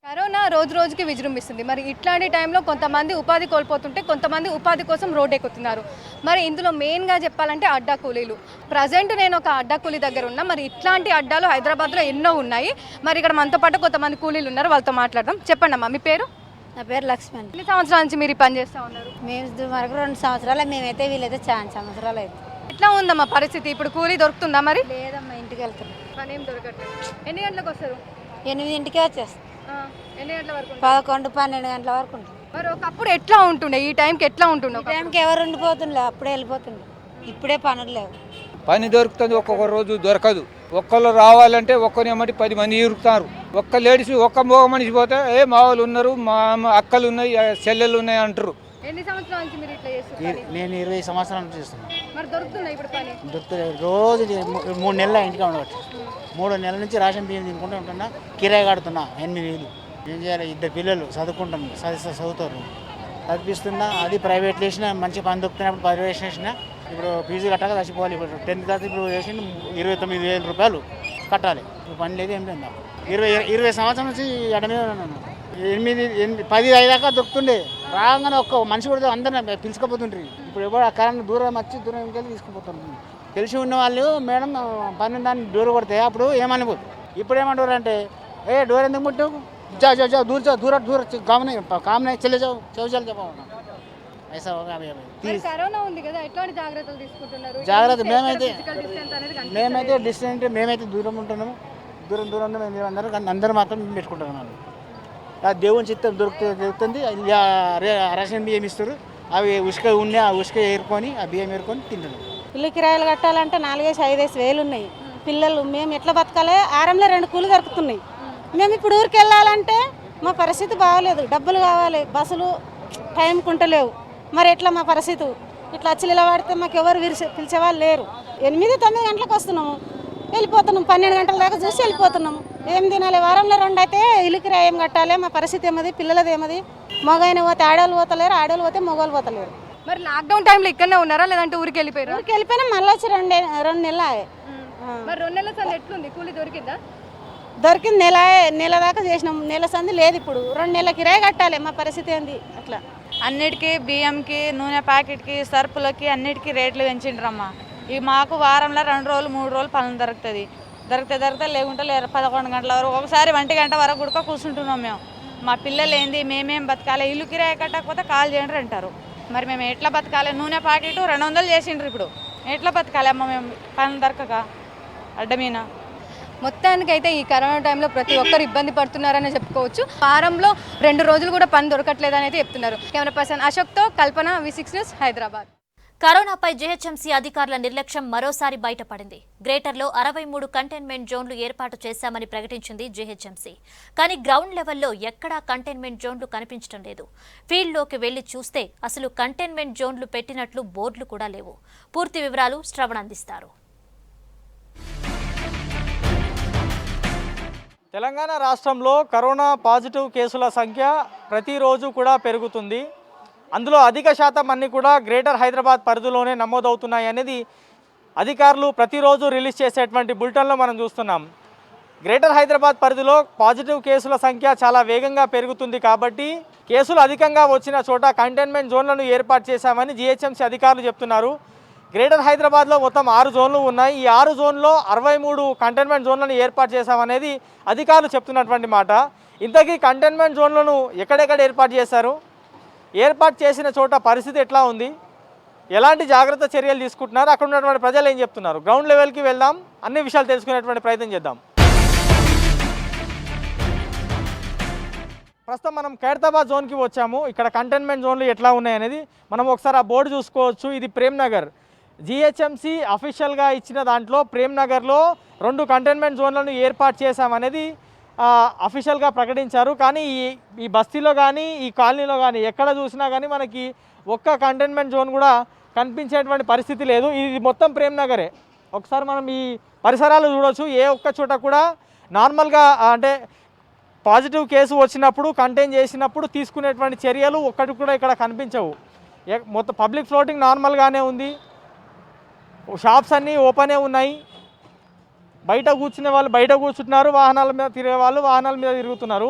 కరోనా రోజు రోజుకి విజృంభిస్తుంది. మరి ఇట్లాంటి టైంలో కొంతమంది ఉపాధి కోల్పోతుంటే కొంతమంది ఉపాధి కోసం రోడ్ ఎక్కుతున్నారు. మరి ఇందులో మెయిన్గా చెప్పాలంటే అడ్డా కూలీలు. ప్రజెంట్ నేను ఒక అడ్డా కూలీ దగ్గర ఉన్నా. మరి ఇట్లాంటి అడ్డాలు హైదరాబాద్లో ఎన్నో ఉన్నాయి. మరి ఇక్కడ మనతో పాటు కొంతమంది కూలీలు ఉన్నారు, వాళ్ళతో మాట్లాడదాం. చెప్పండి అమ్మా, మీ పేరు? నా పేరు లక్ష్మి. ఎన్ని సంవత్సరాల నుంచి మీరు ఈ పని చేస్తూ ఉన్నారు? మేము వరకు 2 సంవత్సరాలు, మేమైతే వీలైతే చాలా సంవత్సరాలు అయితే. ఎట్లా ఉందమ్మా పరిస్థితి? ఇప్పుడు కూలీ దొరుకుతుందా? మరి లేదమ్మా, ఇంటికి వెళ్తున్నాం. పని ఏం దొరకట్లేదు. ఎన్ని గంటలకు వస్తారు? 8ంటికే వచ్చేస్తాం. ఎన్ని గంటల వరకు? 11, 12 గంటల వరకు ఉంటుంది. మరి ఒకప్పుడు ఎట్లా ఉంటుండే? ఈ టైంకి ఎట్లా ఉంటుండే? ఈ టైంకి ఎవరు ఉండిపోతుండే, అప్పుడే వెళ్ళిపోతుండే. ఇప్పుడే పనులు లేవు. పని దొరుకుతుంది, ఒక్కొక్క రోజు దొరకదు. ఒక్కళ్ళు రావాలంటే ఒక్కనేమటి 10 మంది ఇరుకుతారు. ఒక్క లేడీస్, ఒక్క మగ మనిషి పోతే మా వాళ్ళు ఉన్నారు, మా అక్కలు ఉన్నాయి, చెల్లెలు ఉన్నాయి అంటారు. ఎన్ని సంవత్సరాల నుంచి మీరు ఇట్లా చేస్తున్నారు? నేను 20 సంవత్సరాల నుంచి చేస్తున్నాను. మరి దొరుకుతుందా ఇప్పుడు పని? దొరుకుతుంది. రోజు 3 నెలల ఇంటికి ఉండవచ్చు. 3 నెలల నుంచి రేషన్ బియ్యం తినుకుంటూ ఉంటున్నా, కిరాయి కడుతున్నా 8,000. ఏం చేయాలి? 2 పిల్లలు చదువుకుంటాను, చదువుతారు, చదివిస్తున్నా. అది ప్రైవేట్లో వేసినా మంచి పని దొరుకుతున్నప్పుడు ప్రైవేట్ వేసినా. ఇప్పుడు ఫీజు కట్టాక చచ్చిపోవాలి. ఇప్పుడు 10th క్లాస్ ఇప్పుడు వేసి 29,000 రూపాయలు కట్టాలి. ఇప్పుడు పని లేదు, ఏం లేదు. 20 సంవత్సరాల నుంచి ఎడమే ఉన్నాను. 10 అయ్యాక దొరుకుతుండే. రాగానే ఒక్క మనిషి కూడా అందరినీ పిలుచుకోపోతుండ్రి. ఇప్పుడు ఎవరు ఆ కారణం దూరం వచ్చి దూరం వెళ్ళి తీసుకుపోతుంది. తెలిసి ఉన్న వాళ్ళు మేడం పని దాన్ని డోర్ కొడితే అప్పుడు ఏమనిపోదు. ఇప్పుడు ఏమంటారు అంటే, డోర్ ఎందుకు ముట్టావు, जा दूर जाओ, दूर काम नहीं चले जाओ, चल जाओ ऐसा होगा. కరోనా ఉంది కదా, ఎట్లాంటి జాగ్రత్తలు తీసుకుంటున్నారు? జాగ్రత్త మేమైతే డిస్టెంట్, మేమైతే దూరం ఉంటున్నాము. దూరం అందరూ మాత్రం పెట్టుకుంటున్నాము. ఆ దేవుని చిత్తం దొరుకుతుంది. రేషన్ బియ్యం ఇస్తారు, అవి ఉసుక ఉన్నాయి, ఆ ఉసుక ఏరుకొని ఆ బియ్యం ఏరుకొని తింటున్నాం. ఇల్లు కిరాయిలు కట్టాలంటే 4-5 వేలు ఉన్నాయి. పిల్లలు మేము ఎట్లా బతకాలి? ఆరంలో 2 కూలు దొరుకుతున్నాయి. మేము ఇప్పుడు ఊరికి వెళ్ళాలంటే మా పరిస్థితి బాగోలేదు. డబ్బులు కావాలి, బస్సులు టైంకి ఉంటలేవు. మరి ఎట్లా మా పరిస్థితి? ఇట్లా వచ్చి నిలబడితే మాకు ఎవరు పిలిచేవాళ్ళు లేరు. 8-9 గంటలకు వస్తున్నాము, వెళ్ళిపోతున్నాం. 12 గంటల దాకా చూసి వెళ్ళిపోతున్నాము. ఏం తినాలి? వారంలో 2 అయితే ఇల్లు కిరాయి ఏం కట్టాలి? మా పరిస్థితి ఏమది? పిల్లలది ఏమది? మగైన పోతే ఆడవాళ్ళు పోతలేరు, ఆడవాళ్ళు పోతే మగవాళ్ళు పోతలేరు. మరి లాక్డౌన్ టైంలో ఇక్కడనే ఉన్నారా లేదంటే ఊరికి వెళ్ళిపోయారు? ఊరికి వెళ్ళిపోయినా మళ్ళీ వచ్చి 2 నెలలు అయ్యాయి. మరి 2 నెలల సంది ఎట్లుంది? కూలి దొరికిందా? దొరికింది. నెల దాకా చేసినాం. నెల సంది లేదు. ఇప్పుడు 2 నెలల కిరాయి కట్టాలి. మా పరిస్థితి ఏంది? అట్లా అన్నిటికీ బియ్యంకి, నూనె ప్యాకెట్కి, సరుపులకి అన్నిటికీ రేట్లు పెంచిండ్రమ్మా. ఇవి మాకు వారంలో 2 రోజులు 3 రోజులు పనులు దొరికితే లేకుంటే లేరు. 11 గంటల వరకు, ఒకసారి 1 గంట వరకు కూడా కూర్చుంటున్నాం మేము. మా పిల్లలు ఏంది, మేమేం బతకాలి? ఇల్లు కిరాయి కట్టకపోతే కాల్ చేయండి అంటారు. మరి మేము ఎట్లా బతకాలి? నూనె ప్యాకెట్ 200 చేసిండ్రు. ఇప్పుడు ఎట్లా బతకాలి అమ్మ మేము పనులు దొరకక అడ్డమీన? మొత్తానికైతే ఈ కరోనా టైంలో ప్రతి ఒక్కరు ఇబ్బంది పడుతున్నారని చెప్పుకోవచ్చు. వారంలో 2 రోజులు కూడా పని దొరకట్లేదని అయితే చెప్తున్నారు. కెమెరా పర్సన్ అశోక్తో కల్పన, V6 న్యూస్, హైదరాబాద్. కరోనాపై జీహెచ్ఎంసీ అధికారుల నిర్లక్ష్యం మరోసారి బయటపడింది. గ్రేటర్లో 63 కంటైన్మెంట్ జోన్లు ఏర్పాటు చేశామని ప్రకటించింది జీహెచ్ఎంసీ. కానీ గ్రౌండ్ లెవెల్లో ఎక్కడా కంటైన్మెంట్ జోన్లు కనిపించడం లేదు. ఫీల్డ్లోకి వెళ్లి చూస్తే అసలు కంటైన్మెంట్ జోన్లు పెట్టినట్లు బోర్డులు కూడా లేవు. పూర్తి వివరాలు శ్రవణ్ అందిస్తారు. తెలంగాణ రాష్ట్రంలో కరోనా పాజిటివ్ కేసుల సంఖ్య ప్రతిరోజు కూడా పెరుగుతుంది. అందులో అధిక శాతం అన్ని కూడా గ్రేటర్ హైదరాబాద్ పరిధిలోనే నమోదవుతున్నాయి అనేది అధికారులు ప్రతిరోజు రిలీజ్ చేసేటువంటి బులెటిన్లో మనం చూస్తున్నాం. గ్రేటర్ హైదరాబాద్ పరిధిలో పాజిటివ్ కేసుల సంఖ్య చాలా వేగంగా పెరుగుతుంది కాబట్టి కేసులు అధికంగా వచ్చిన చోట కంటైన్మెంట్ జోన్లను ఏర్పాటు చేశామని జీహెచ్ఎంసీ అధికారులు చెప్తున్నారు. గ్రేటర్ హైదరాబాద్లో మొత్తం 6 జోన్లు ఉన్నాయి. ఈ 6 జోన్లో 63 కంటైన్మెంట్ జోన్లను ఏర్పాటు చేశామనేది అధికారులు చెప్తున్నటువంటి మాట. ఇంతకీ కంటైన్మెంట్ జోన్లను ఎక్కడెక్కడ ఏర్పాటు చేశారు, ఏర్పాటు చేసిన చోట పరిస్థితి ఎట్లా ఉంది, ఎలాంటి జాగ్రత్త చర్యలు తీసుకుంటున్నారు, అక్కడ ఉన్నటువంటి ప్రజలు ఏం చెప్తున్నారు, గ్రౌండ్ లెవెల్కి వెళ్దాం, అన్ని విషయాలు తెలుసుకునేటువంటి ప్రయత్నం చేద్దాం. ప్రస్తుతం మనం ఖైరతాబాద్ జోన్కి వచ్చాము. ఇక్కడ కంటైన్మెంట్ జోన్లు ఎట్లా ఉన్నాయనేది మనం ఒకసారి ఆ బోర్డు చూసుకోవచ్చు. ఇది ప్రేమ్ నగర్. జిహెచ్ఎంసీ అఫీషియల్గా ఇచ్చిన దాంట్లో ప్రేమ్ నగర్లో 2 కంటైన్మెంట్ జోన్లను ఏర్పాటు చేశామనేది అఫీషియల్గా ప్రకటించారు. కానీ ఈ బస్తీలో కానీ ఈ కాలనీలో కానీ ఎక్కడ చూసినా కానీ మనకి ఒక్క కంటైన్మెంట్ జోన్ కూడా కనిపించేటువంటి పరిస్థితి లేదు. ఇది మొత్తం ప్రేమ్ నగరే. ఒకసారి మనం ఈ పరిసరాలు చూడవచ్చు. ఏ ఒక్క చోట కూడా నార్మల్గా అంటే పాజిటివ్ కేసు వచ్చినప్పుడు కంటైన్ చేసినప్పుడు తీసుకునేటువంటి చర్యలు ఒక్కటి కూడా ఇక్కడ కనిపించవు. మొత్తం పబ్లిక్ ఫ్లోటింగ్ నార్మల్గానే ఉంది. షాప్స్ అన్నీ ఓపెనే ఉన్నాయి. బయట కూర్చునే వాళ్ళు బయట కూర్చుంటున్నారు, వాహనాల మీద తిరిగే వాళ్ళు వాహనాల మీద తిరుగుతున్నారు.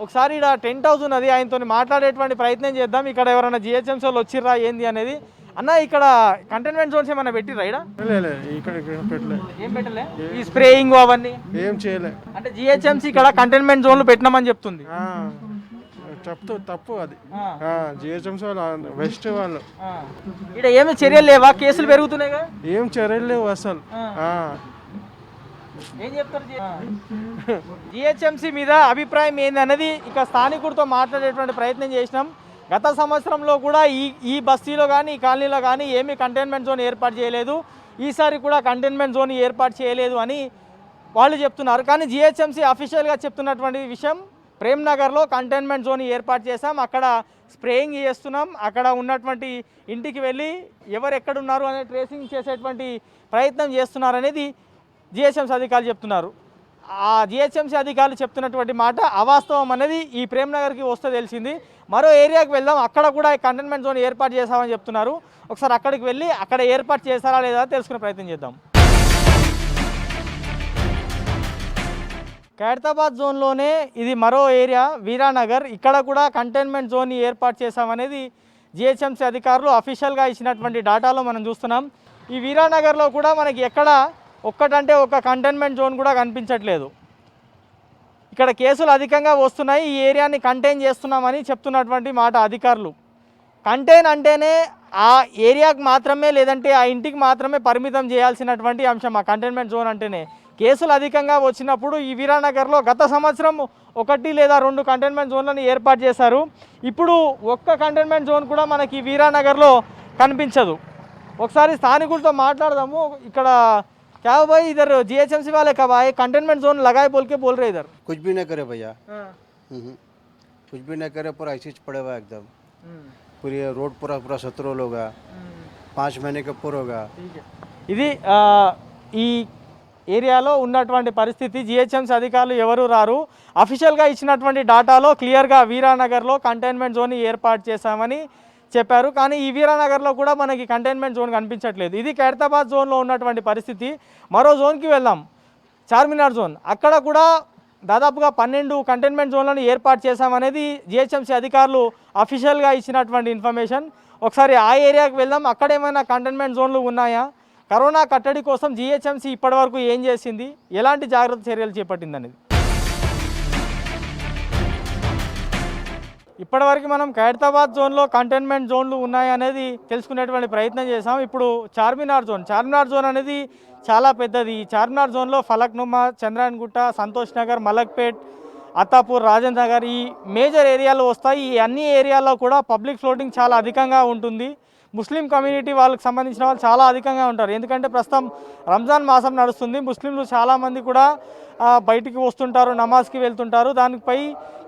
ఒకసారి ఇక్కడ టెంట్ హౌస్ ఉన్నది, ఆయనతో మాట్లాడేటువంటి ప్రయత్నం చేద్దాం. ఇక్కడ ఎవరైనా జిహెచ్ఎంసీ వాళ్ళు వచ్చిర్రా ఏంది అనేది. అన్న, ఇక్కడ కంటైన్మెంట్ జోన్స్ ఏమైనా పెట్టిర్రా? ఇక్కడ ఏం పెట్టలే. ఈ స్ప్రేయింగ్ అవన్నీ ఏం చేయలే. అంటే జిహెచ్ఎంసీ ఇక్కడ కంటైన్మెంట్ జోన్లు పెట్టినామని చెప్తుంది. తప్పు అది. జిహెచ్ఎంసీ వాళ్ళు వెస్ట్ వాళ్ళు ఇక్కడ ఏమి చర్యలు లేవా? కేసులు పెరుగుతున్నాయి కదా. ఏం చర్యలు లేవు అసలు. ఏం చెప్తారు? జిహెచ్ఎంసీ మీద అభిప్రాయం ఏంది అనేది ఇక స్థానికుడితో మాట్లాడేటువంటి ప్రయత్నం చేసినాం. గత సంవత్సరంలో కూడా ఈ బస్తీలో కానీ ఈ కాలనీలో కానీ ఏమీ కంటైన్మెంట్ జోన్ ఏర్పాటు చేయలేదు. ఈసారి కూడా కంటైన్మెంట్ జోన్ ఏర్పాటు చేయలేదు అని వాళ్ళు చెప్తున్నారు. కానీ జిహెచ్ఎంసీ అఫీషియల్గా చెప్తున్నటువంటి విషయం, ప్రేమ్ నగర్లో కంటైన్మెంట్ జోన్ ఏర్పాటు చేశాం, అక్కడ స్ప్రేయింగ్ చేస్తున్నాం, అక్కడ ఉన్నటువంటి ఇంటికి వెళ్ళి ఎవరు ఎక్కడున్నారు అనే ట్రేసింగ్ చేసేటువంటి ప్రయత్నం చేస్తున్నారు అనేది జిహెచ్ఎంసీ అధికారులు చెప్తున్నారు. ఆ జిహెచ్ఎంసీ అధికారులు చెప్తున్నటువంటి మాట అవాస్తవం అనేది ఈ ప్రేమ్ నగర్కి వస్తే తెలిసింది. మరో ఏరియాకి వెళ్దాం, అక్కడ కూడా కంటైన్మెంట్ జోన్ ఏర్పాటు చేశామని చెప్తున్నారు. ఒకసారి అక్కడికి వెళ్ళి అక్కడ ఏర్పాటు చేశారా లేదా తెలుసుకునే ప్రయత్నం చేద్దాం. ఖైరతాబాద్ జోన్లోనే ఇది మరో ఏరియా వీరానగర్. ఇక్కడ కూడా కంటైన్మెంట్ జోన్ ఏర్పాటు చేశామనేది జిహెచ్ఎంసీ అధికారులు అఫీషియల్గా ఇచ్చినటువంటి డేటాలో మనం చూస్తున్నాం. ఈ వీరానగర్లో కూడా మనకి ఎక్కడ ఒక్కటంటే ఒక కంటైన్మెంట్ జోన్ కూడా కనిపించట్లేదు. ఇక్కడ కేసులు అధికంగా వస్తున్నాయి, ఈ ఏరియాని కంటైన్ చేస్తున్నామని చెప్తున్నటువంటి మాట అధికారులు. కంటైన్ అంటేనే ఆ ఏరియాకి మాత్రమే లేదంటే ఆ ఇంటికి మాత్రమే పరిమితం చేయాల్సినటువంటి అంశం ఆ కంటైన్మెంట్ జోన్ అంటేనే. కేసులు అధికంగా వచ్చినప్పుడు ఈ వీరానగర్లో గత సంవత్సరం 1 లేదా 2 కంటైన్మెంట్ జోన్లను ఏర్పాటు చేశారు. ఇప్పుడు ఒక్క కంటైన్మెంట్ జోన్ కూడా మనకి వీరానగర్లో కనిపించదు. ఒకసారి స్థానికులతో మాట్లాడదాము. ఇక్కడ क्या भाई, इधर जीएचएमसी वाले कब आए? कंटेनमेंट जोन लगाए बोल के बोल रहे इधर। कुछ भी नहीं करे भैया, कुछ भी नहीं करे, पूरा ऐसे पड़े हुआ एकदम। पूरी रोड पूरा 17 लोग 5 महीने के ऊपर होगा। ఇది ఈ ఏరియాలో ఉన్నటువంటి పరిస్థితి. జిహెచ్ఎంసీ అధికారులు ఎవరు రారు. అఫీషియల్గా ఇచ్చినటువంటి డాటాలో క్లియర్గా వీరానగర్లో కంటైన్మెంట్ జోన్ ఏర్పాటు చేశామని చెప్పారు. కానీ ఈ వీరానగర్లో కూడా మనకి కంటైన్మెంట్ జోన్ కనిపించట్లేదు. ఇది ఖైరతాబాద్ జోన్లో ఉన్నటువంటి పరిస్థితి. మరో జోన్కి వెళ్దాం, చార్మినార్ జోన్. అక్కడ కూడా దాదాపుగా 12 కంటైన్మెంట్ జోన్లను ఏర్పాటు చేశామనేది జిహెచ్ఎంసీ అధికారులు అఫీషియల్గా ఇచ్చినటువంటి ఇన్ఫర్మేషన్. ఒకసారి ఆ ఏరియాకి వెళ్దాం, అక్కడ ఏమైనా కంటైన్మెంట్ జోన్లు ఉన్నాయా, కరోనా కట్టడి కోసం జిహెచ్ఎంసీ ఇప్పటివరకు ఏం చేసింది, ఎలాంటి జాగ్రత్త చర్యలు చేపట్టింది అనేది. ఇప్పటివరకు మనం ఖైరతాబాద్ జోన్లో కంటైన్మెంట్ జోన్లు ఉన్నాయనేది తెలుసుకునేటువంటి ప్రయత్నం చేసాం. ఇప్పుడు చార్మినార్ జోన్ అనేది చాలా పెద్దది. ఈ చార్మినార్ జోన్లో ఫలక్నుమా, చంద్రాయణగుట్ట, సంతోష్ నగర్, మలక్పేట్, అత్తాపూర్, రాజేంద్ర నగర్ ఈ మేజర్ ఏరియాలు వస్తాయి. ఈ అన్ని ఏరియాల్లో కూడా పబ్లిక్ ఫ్లోటింగ్ చాలా అధికంగా ఉంటుంది. ముస్లిం కమ్యూనిటీ వాళ్ళకి సంబంధించిన వాళ్ళు చాలా అధికంగా ఉంటారు. ఎందుకంటే ప్రస్తుతం రంజాన్ మాసం నడుస్తుంది. ముస్లింలు చాలామంది కూడా బయటికి వస్తుంటారు, నమాజ్కి వెళ్తుంటారు. దానిపై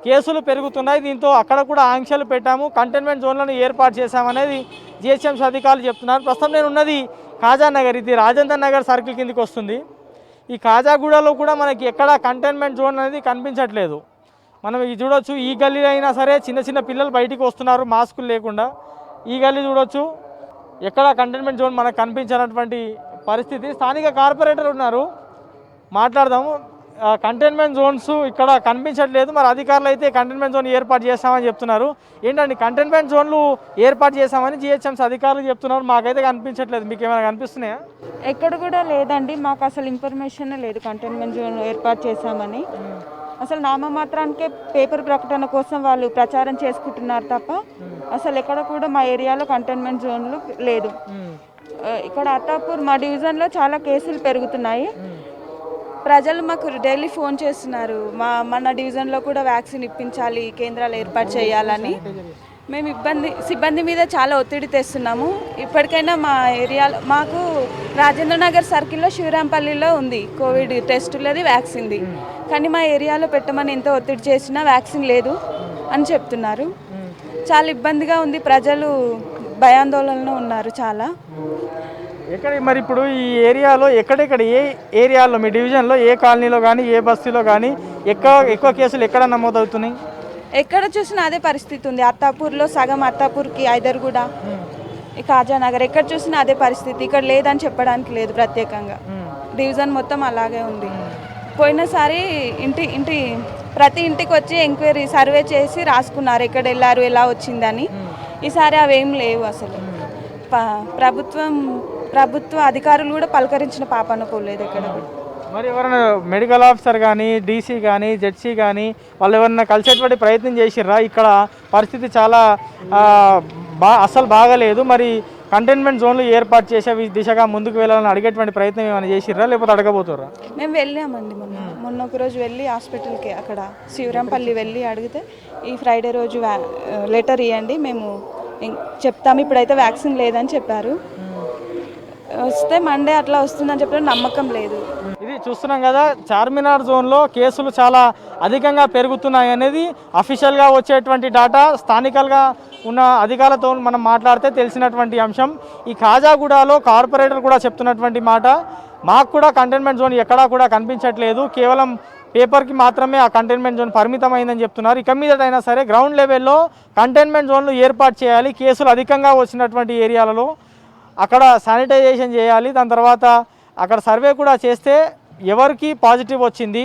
కేసులు పెరుగుతున్నాయి. దీంతో అక్కడ కూడా ఆంక్షలు పెట్టాము, కంటైన్మెంట్ జోన్లను ఏర్పాటు చేశామనేది జిహెచ్ఎంసీ అధికారులు చెప్తున్నారు. ప్రస్తుతం నేను ఉన్నది ఖాజానగర్. ఇది రాజేంద్ర నగర్ సర్కిల్ కిందకి వస్తుంది. ఈ ఖాజాగూడలో కూడా మనకి ఎక్కడ కంటైన్మెంట్ జోన్ అనేది కనిపించట్లేదు. మనం ఇది చూడొచ్చు. ఈ గల్లీలో అయినా సరే చిన్న చిన్న పిల్లలు బయటికి వస్తున్నారు మాస్కులు లేకుండా. ఈ గల్లీ చూడొచ్చు, ఎక్కడ కంటైన్మెంట్ జోన్ మనకు కనిపించినటువంటి పరిస్థితి. స్థానిక కార్పొరేటర్ ఉన్నారు, మాట్లాడదాము. కంటైన్మెంట్ జోన్స్ ఇక్కడ కనిపించట్లేదు. మరి అధికారులు అయితే కంటైన్మెంట్ జోన్ ఏర్పాటు చేస్తామని చెప్తున్నారు. ఏంటండి కంటైన్మెంట్ జోన్లు ఏర్పాటు చేస్తామని జిహెచ్ఎంసీ అధికారులు చెప్తున్నారు, మాకైతే కనిపించట్లేదు. మీకు ఏమైనా కనిపిస్తున్నాయా? ఎక్కడ కూడా లేదండి, మాకు అసలు ఇన్ఫర్మేషన్ లేదు కంటైన్మెంట్ జోన్ ఏర్పాటు చేశామని. అసలు నామమాత్రానికే పేపర్ ప్రకటన కోసం వాళ్ళు ప్రచారం చేసుకుంటున్నారు తప్ప అసలు ఎక్కడ కూడా మా ఏరియాలో కంటైన్మెంట్ జోన్లు లేదు. ఇక్కడ అత్తాపూర్ మా డివిజన్లో చాలా కేసులు పెరుగుతున్నాయి. ప్రజలు మాకు డైలీ ఫోన్ చేస్తున్నారు, మన డివిజన్లో కూడా వ్యాక్సిన్ ఇప్పించాలి, కేంద్రాలు ఏర్పాటు చేయాలని. మేము సిబ్బంది మీద చాలా ఒత్తిడి తెస్తున్నాము. ఇప్పటికైనా మా ఏరియాలో మాకు రాజేంద్ర నగర్ సర్కిల్లో శివరాంపల్లిలో ఉంది కోవిడ్ టెస్టులది వ్యాక్సిన్ది, కానీ మా ఏరియాలో పెట్టమని ఎంత ఒత్తిడి చేసినా వ్యాక్సిన్ లేదు అని చెప్తున్నారు. చాలా ఇబ్బందిగా ఉంది, ప్రజలు భయాందోళనలో ఉన్నారు చాలా. ఎక్కడ మరి ఇప్పుడు ఈ ఏరియాలో ఎక్కడెక్కడ ఏ ఏరియాలో మీ డివిజన్లో ఏ కాలనీలో కానీ ఏ బస్తీలో కానీ ఎక్కువ కేసులు ఎక్కడ నమోదవుతున్నాయి? ఎక్కడ చూసినా అదే పరిస్థితి ఉంది. అత్తాపూర్లో సగం, అత్తాపూర్కి ఐదర్గూడ, కాజానగర్, ఎక్కడ చూసినా అదే పరిస్థితి. ఇక్కడ లేదని చెప్పడానికి లేదు ప్రత్యేకంగా, డివిజన్ మొత్తం అలాగే ఉంది. పోయినసారి ప్రతి ఇంటికి వచ్చి ఎంక్వైరీ సర్వే చేసి రాసుకున్నారు ఎక్కడ వెళ్ళారు ఎలా వచ్చిందని. ఈసారి అవేం లేవు అసలు. ప్రభుత్వ అధికారులు కూడా పలకరించిన పాపన పోలేదు ఎక్కడ. మరి ఎవరైనా మెడికల్ ఆఫీసర్ కానీ డీసీ కానీ జెడ్సీ కానీ వాళ్ళు ఎవరైనా కలిసేటువంటి ప్రయత్నం చేసిర్రా? ఇక్కడ పరిస్థితి చాలా అసలు బాగలేదు. మరి కంటైన్మెంట్ జోన్లు ఏర్పాటు చేసే దిశగా ముందుకు వెళ్ళాలని అడిగేటువంటి ప్రయత్నం ఏమైనా చేసిర్రా లేకపోతే అడగబోతుర్రా? మేము వెళ్ళామండి, మొన్న ఒక రోజు వెళ్ళి హాస్పిటల్కి అక్కడ శివరాంపల్లి వెళ్ళి అడిగితే ఈ ఫ్రైడే రోజు లెటర్ ఇవ్వండి మేము చెప్తాము, ఇప్పుడైతే వ్యాక్సిన్ లేదని చెప్పారు. వస్తే మండే అట్లా వస్తుందని చెప్పడం నమ్మకం లేదు. ఇది చూస్తున్నాం కదా, చార్మినార్ జోన్లో కేసులు చాలా అధికంగా పెరుగుతున్నాయి అనేది అఫీషియల్గా వచ్చేటువంటి డాటా. స్థానికల్గా ఉన్న అధికారులతో మనం మాట్లాడితే తెలిసినటువంటి అంశం. ఈ ఖాజాగూడలో కార్పొరేటర్ కూడా చెప్తున్నటువంటి మాట, మాకు కూడా కంటైన్మెంట్ జోన్ ఎక్కడా కూడా కనిపించట్లేదు, కేవలం పేపర్కి మాత్రమే ఆ కంటైన్మెంట్ జోన్ పరిమితమైందని చెప్తున్నారు. ఇక మీదటైనా సరే గ్రౌండ్ లెవెల్లో కంటైన్మెంట్ జోన్లు ఏర్పాటు చేయాలి. కేసులు అధికంగా వచ్చినటువంటి ఏరియాలలో అక్కడ శానిటైజేషన్ చేయాలి. దాని తర్వాత అక్కడ సర్వే కూడా చేస్తే ఎవరికి పాజిటివ్ వచ్చింది,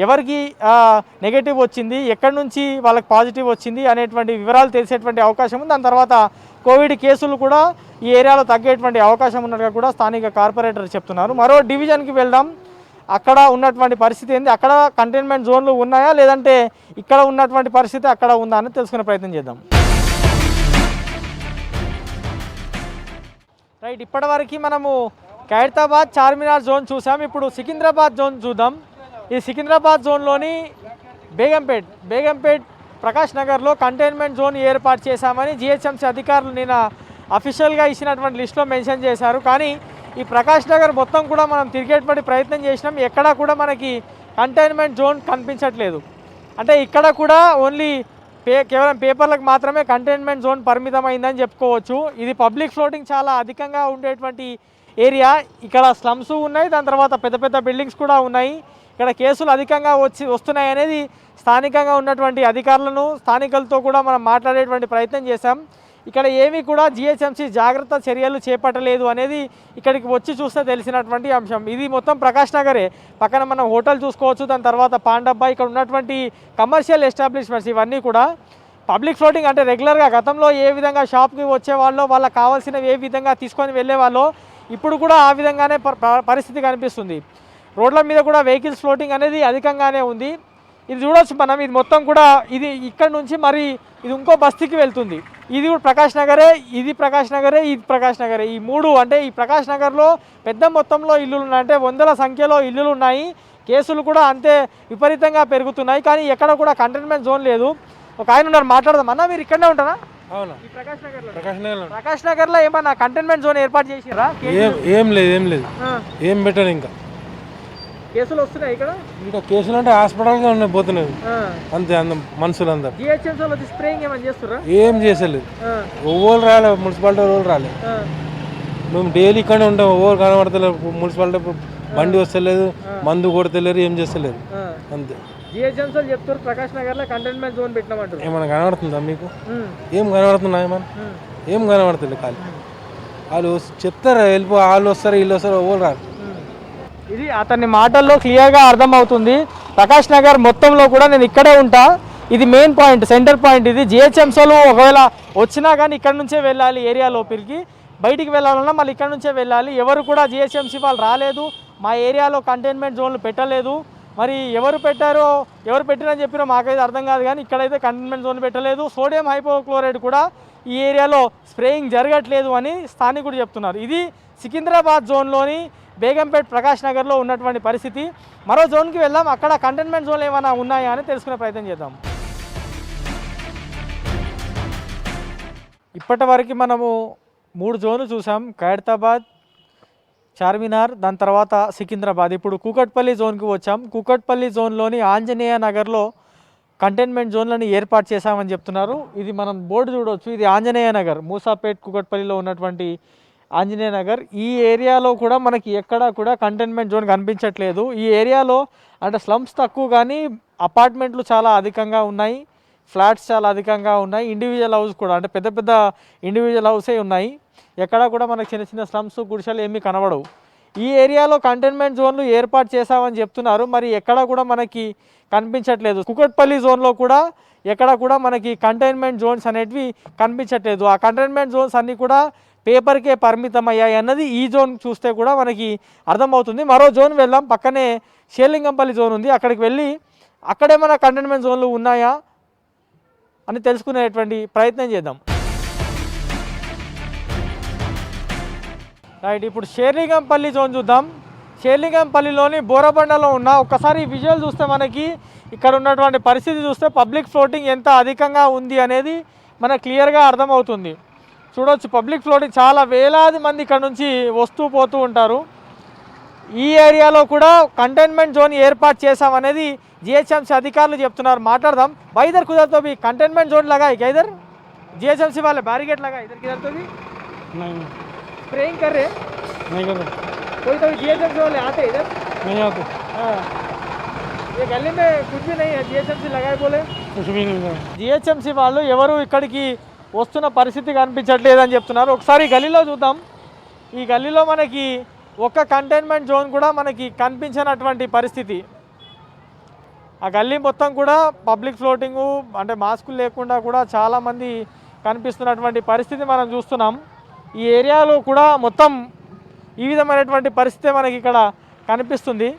ఎవరికి నెగటివ్ వచ్చింది, ఎక్కడి నుంచి వాళ్ళకి పాజిటివ్ వచ్చింది అనేటువంటి వివరాలు తెలిసేటువంటి అవకాశం ఉంది. దాని తర్వాత కోవిడ్ కేసులు కూడా ఈ ఏరియాలో తగ్గేటువంటి అవకాశం ఉన్నట్టుగా కూడా స్థానిక కార్పొరేటర్ చెప్తున్నారు. మరో డివిజన్కి వెళ్దాం, అక్కడ ఉన్నటువంటి పరిస్థితి ఏంది, అక్కడ కంటైన్మెంట్ జోన్లు ఉన్నాయా లేదంటే ఇక్కడ ఉన్నటువంటి పరిస్థితి అక్కడ ఉందా అని తెలుసుకునే ప్రయత్నం చేద్దాం. రైట్, ఇప్పటివరకు మనము ఖైరతాబాద్ చార్మినార్ జోన్ చూసాం. ఇప్పుడు సికింద్రాబాద్ జోన్ చూద్దాం. ఈ సికింద్రాబాద్ జోన్లోని బేగంపేట్ ప్రకాష్ నగర్లో కంటైన్మెంట్ జోన్ ఏర్పాటు చేశామని జిహెచ్ఎంసీ అధికారులు నిన్న అఫీషియల్గా ఇచ్చినటువంటి లిస్టులో మెన్షన్ చేశారు. కానీ ఈ ప్రకాష్ నగర్ మొత్తం కూడా మనం తిరిగేటువంటి ప్రయత్నం చేసినాం, ఎక్కడా కూడా మనకి కంటైన్మెంట్ జోన్ కనిపించట్లేదు. అంటే ఇక్కడ కూడా ఓన్లీ కేవలం పేపర్లకు మాత్రమే కంటైన్మెంట్ జోన్ పరిమితమైందని చెప్పుకోవచ్చు. ఇది పబ్లిక్ ఫ్లోటింగ్ చాలా అధికంగా ఉండేటువంటి ఏరియా. ఇక్కడ స్లమ్స్ ఉన్నాయి, దాని తర్వాత పెద్ద పెద్ద బిల్డింగ్స్ కూడా ఉన్నాయి. ఇక్కడ కేసులు అధికంగా వస్తున్నాయి అనేది స్థానికంగా ఉన్నటువంటి అధికారులను, స్థానికులతో కూడా మనం మాట్లాడేటువంటి ప్రయత్నం చేశాం. ఇక్కడ ఏమీ కూడా జిహెచ్ఎంసీ జాగ్రత్త చర్యలు చేపట్టలేదు అనేది ఇక్కడికి వచ్చి చూస్తే తెలిసినటువంటి అంశం. ఇది మొత్తం ప్రకాష్ నగరే, పక్కన మనం హోటల్ చూసుకోవచ్చు, దాని తర్వాత పాండబ్బా, ఇక్కడ ఉన్నటువంటి కమర్షియల్ ఎస్టాబ్లిష్మెంట్స్ ఇవన్నీ కూడా పబ్లిక్ ఫ్లోటింగ్. అంటే రెగ్యులర్గా గతంలో ఏ విధంగా షాప్కి వచ్చేవాళ్ళో, వాళ్ళకి కావాల్సినవి ఏ విధంగా తీసుకొని వెళ్ళేవాళ్ళో ఇప్పుడు కూడా ఆ విధంగానే పరిస్థితి కనిపిస్తుంది. రోడ్ల మీద కూడా వెహికల్స్ ఫ్లోటింగ్ అనేది అధికంగానే ఉంది. ఇది చూడవచ్చు మనం, ఇది మొత్తం కూడా ఇది ఇక్కడ నుంచి మరి ఇది ఇంకో బస్తీకి వెళ్తుంది. ఇది కూడా ప్రకాష్ నగరే, ఇది ప్రకాష్ నగరే, ఇది ప్రకాష్ నగరే. ఈ మూడు అంటే ఈ ప్రకాష్ నగర్లో పెద్ద మొత్తంలో ఇల్లులు ఉన్నాయి, అంటే వందల సంఖ్యలో ఇల్లులు ఉన్నాయి. కేసులు కూడా అంతే విపరీతంగా పెరుగుతున్నాయి, కానీ ఎక్కడ కూడా కంటైన్మెంట్ జోన్ లేదు. ఒక ఆయన ఉన్నారు, మాట్లాడదాం. అన్న మీరు ఇక్కడనే ఉంటారా? అవునా, ప్రకాష్ నగర్లో ఏమన్నా కంటైన్మెంట్ జోన్ ఏర్పాటు చేసిరా? ఏం లేదు ఏం బెటర్. ఇంకా కేసులు వస్తున్నాయి ఇక్కడ. ఇంకా కేసులు అంటే హాస్పిటల్గా ఉన్నాయి, పోతున్నాయి అంతే. మనుషులందరూ జిహెచ్ఎంసీ స్ప్రేయింగ్ ఏమైనా చేస్తారా? ఏం చేసలేదు, ఓవర్ రాలే, మున్సిపాలిటీ ఓవర్ రాలే. మేము డైలీ ఇక్కడే ఉంటాం, ఓవర్ కనబడతలేదు. మున్సిపాలిటీ బండి వస్తలేదు, మందు కొడతలేరు, ఏం చేస్తలేదు అంతే. జిహెచ్ఎంసీ చెప్తారు ప్రకాష్ నగర్లో కంటైన్మెంట్ జోన్ పెట్టినామంటారు. ఏమైనా కనబడుతుందా మీకు? ఏం కనబడుతున్నా? ఏం కనబడతలేదు. ఖాళీ వాళ్ళు చెప్తారా, వెళ్ళిపో, వాళ్ళు వస్తారు వీళ్ళు వస్తారు, ఓవర్ రారు. ఇది అతని మాటల్లో క్లియర్గా అర్థమవుతుంది. ప్రకాష్ నగర్ మొత్తంలో కూడా నేను ఇక్కడే ఉంటా, ఇది మెయిన్ పాయింట్, సెంటర్ పాయింట్ ఇది. జిహెచ్ఎంసీలు ఒకవేళ వచ్చినా కానీ ఇక్కడ నుంచే వెళ్ళాలి, ఏరియా లోపలికి బయటికి వెళ్ళాలన్నా మళ్ళీ ఇక్కడ నుంచే వెళ్ళాలి. ఎవరు కూడా జిహెచ్ఎంసీ వాళ్ళు రాలేదు, మా ఏరియాలో కంటైన్మెంట్ జోన్లు పెట్టలేదు. మరి ఎవరు పెట్టారని చెప్పినా మాకైతే అర్థం కాదు, కానీ ఇక్కడైతే కంటైన్మెంట్ జోన్ పెట్టలేదు. సోడియం హైపోక్లోరైడ్ కూడా ఈ ఏరియాలో స్ప్రేయింగ్ జరగట్లేదు అని స్థానికుడు చెప్తున్నారు. ఇది సికింద్రాబాద్ జోన్లోని బేగంపేట్ ప్రకాష్ నగర్లో ఉన్నటువంటి పరిస్థితి. మరో జోన్కి వెళ్దాం, అక్కడ కంటైన్మెంట్ జోన్లు ఏమైనా ఉన్నాయా అని తెలుసుకునే ప్రయత్నం చేద్దాం. ఇప్పటి వరకు మనము 3 జోన్లు చూసాం, ఖైరతాబాద్, చార్మినార్, దాని తర్వాత సికింద్రాబాద్. ఇప్పుడు కూకట్పల్లి జోన్కి వచ్చాం. కూకట్పల్లి జోన్లోని ఆంజనేయ నగర్లో కంటైన్మెంట్ జోన్లను ఏర్పాటు చేశామని చెప్తున్నారు. ఇది మనం బోర్డు చూడవచ్చు, ఇది ఆంజనేయ నగర్, మూసాపేట్ కూకట్పల్లిలో ఉన్నటువంటి ఆంజనేయ నగర్. ఈ ఏరియాలో కూడా మనకి ఎక్కడా కూడా కంటైన్మెంట్ జోన్ కనిపించట్లేదు. ఈ ఏరియాలో అంటే స్లమ్స్ తక్కువ కానీ అపార్ట్మెంట్లు చాలా అధికంగా ఉన్నాయి, ఫ్లాట్స్ చాలా అధికంగా ఉన్నాయి, ఇండివిజువల్ హౌస్ కూడా అంటే పెద్ద పెద్ద ఇండివిజువల్ హౌసే ఉన్నాయి. ఎక్కడా కూడా మనకు చిన్న చిన్న స్లమ్స్ గుడిసెలు ఏమీ కనబడవు. ఈ ఏరియాలో కంటైన్మెంట్ జోన్లు ఏర్పాటు చేశామని చెప్తున్నారు, మరి ఎక్కడా కూడా మనకి కనిపించట్లేదు. కూకట్పల్లి జోన్లో కూడా ఎక్కడ కూడా మనకి కంటైన్మెంట్ జోన్స్ అనేటివి కనిపించట్లేదు. ఆ కంటైన్మెంట్ జోన్స్ అన్నీ కూడా పేపర్కే పరిమితం అయ్యాయి అన్నది ఈ జోన్ చూస్తే కూడా మనకి అర్థమవుతుంది. మరో జోన్ వెళ్దాం, పక్కనే షేర్లింగంపల్లి జోన్ ఉంది, అక్కడికి వెళ్ళి అక్కడేమైనా కంటైన్మెంట్ జోన్లు ఉన్నాయా అని తెలుసుకునేటువంటి ప్రయత్నం చేద్దాం. రైట్, ఇప్పుడు షేర్లింగంపల్లి జోన్ చూద్దాం. షేర్లింగంపల్లిలోని బోరబండలో ఉన్న ఒక్కసారి విజువల్ చూస్తే మనకి ఇక్కడ ఉన్నటువంటి పరిస్థితి చూస్తే పబ్లిక్ ఫ్లోటింగ్ ఎంత అధికంగా ఉంది అనేది మనకు క్లియర్గా అర్థమవుతుంది. చూడవచ్చు, పబ్లిక్ ఫ్లోటింగ్ చాలా వేలాది మంది ఇక్కడ నుంచి వస్తూ పోతూ ఉంటారు. ఈ ఏరియాలో కూడా కంటైన్మెంట్ జోన్ ఏర్పాటు చేశామనేది జిహెచ్ఎంసీ అధికారులు చెప్తున్నారు. మాట్లాడదాం. भाई इधर खुदा तो भी कंटेनमेंट जोन लगा है क्या इधर? जीएचएमसी वाले बैरिकेड लगा इधर किधर तो भी नहीं स्प्रेइंग कर रहे नहीं कर रहे कोई तो जीएचएमसी वाले आते इधर नहीं आते हाँ ये गली में कुछ भी नहीं है जीएचएमसी लगाए बोले कुछ भी नहीं है जीएचएमसी వాళ్ళు ఎవరు ఇక్కడికి వస్తున్న పరిస్థితి కనిపించట్లేదని చెప్తున్నారు. ఒకసారి గల్లీలో చూద్దాం. ఈ గల్లీలో మనకి ఒక్క కంటైన్మెంట్ జోన్ కూడా మనకి కనిపించినటువంటి పరిస్థితి. ఆ గల్లీ మొత్తం కూడా పబ్లిక్ ఫ్లోటింగు అంటే మాస్కులు లేకుండా కూడా చాలామంది కనిపిస్తున్నటువంటి పరిస్థితి మనం చూస్తున్నాం. ఈ ఏరియాలో కూడా మొత్తం ఈ విధమైనటువంటి పరిస్థితి మనకి ఇక్కడ కనిపిస్తుంది.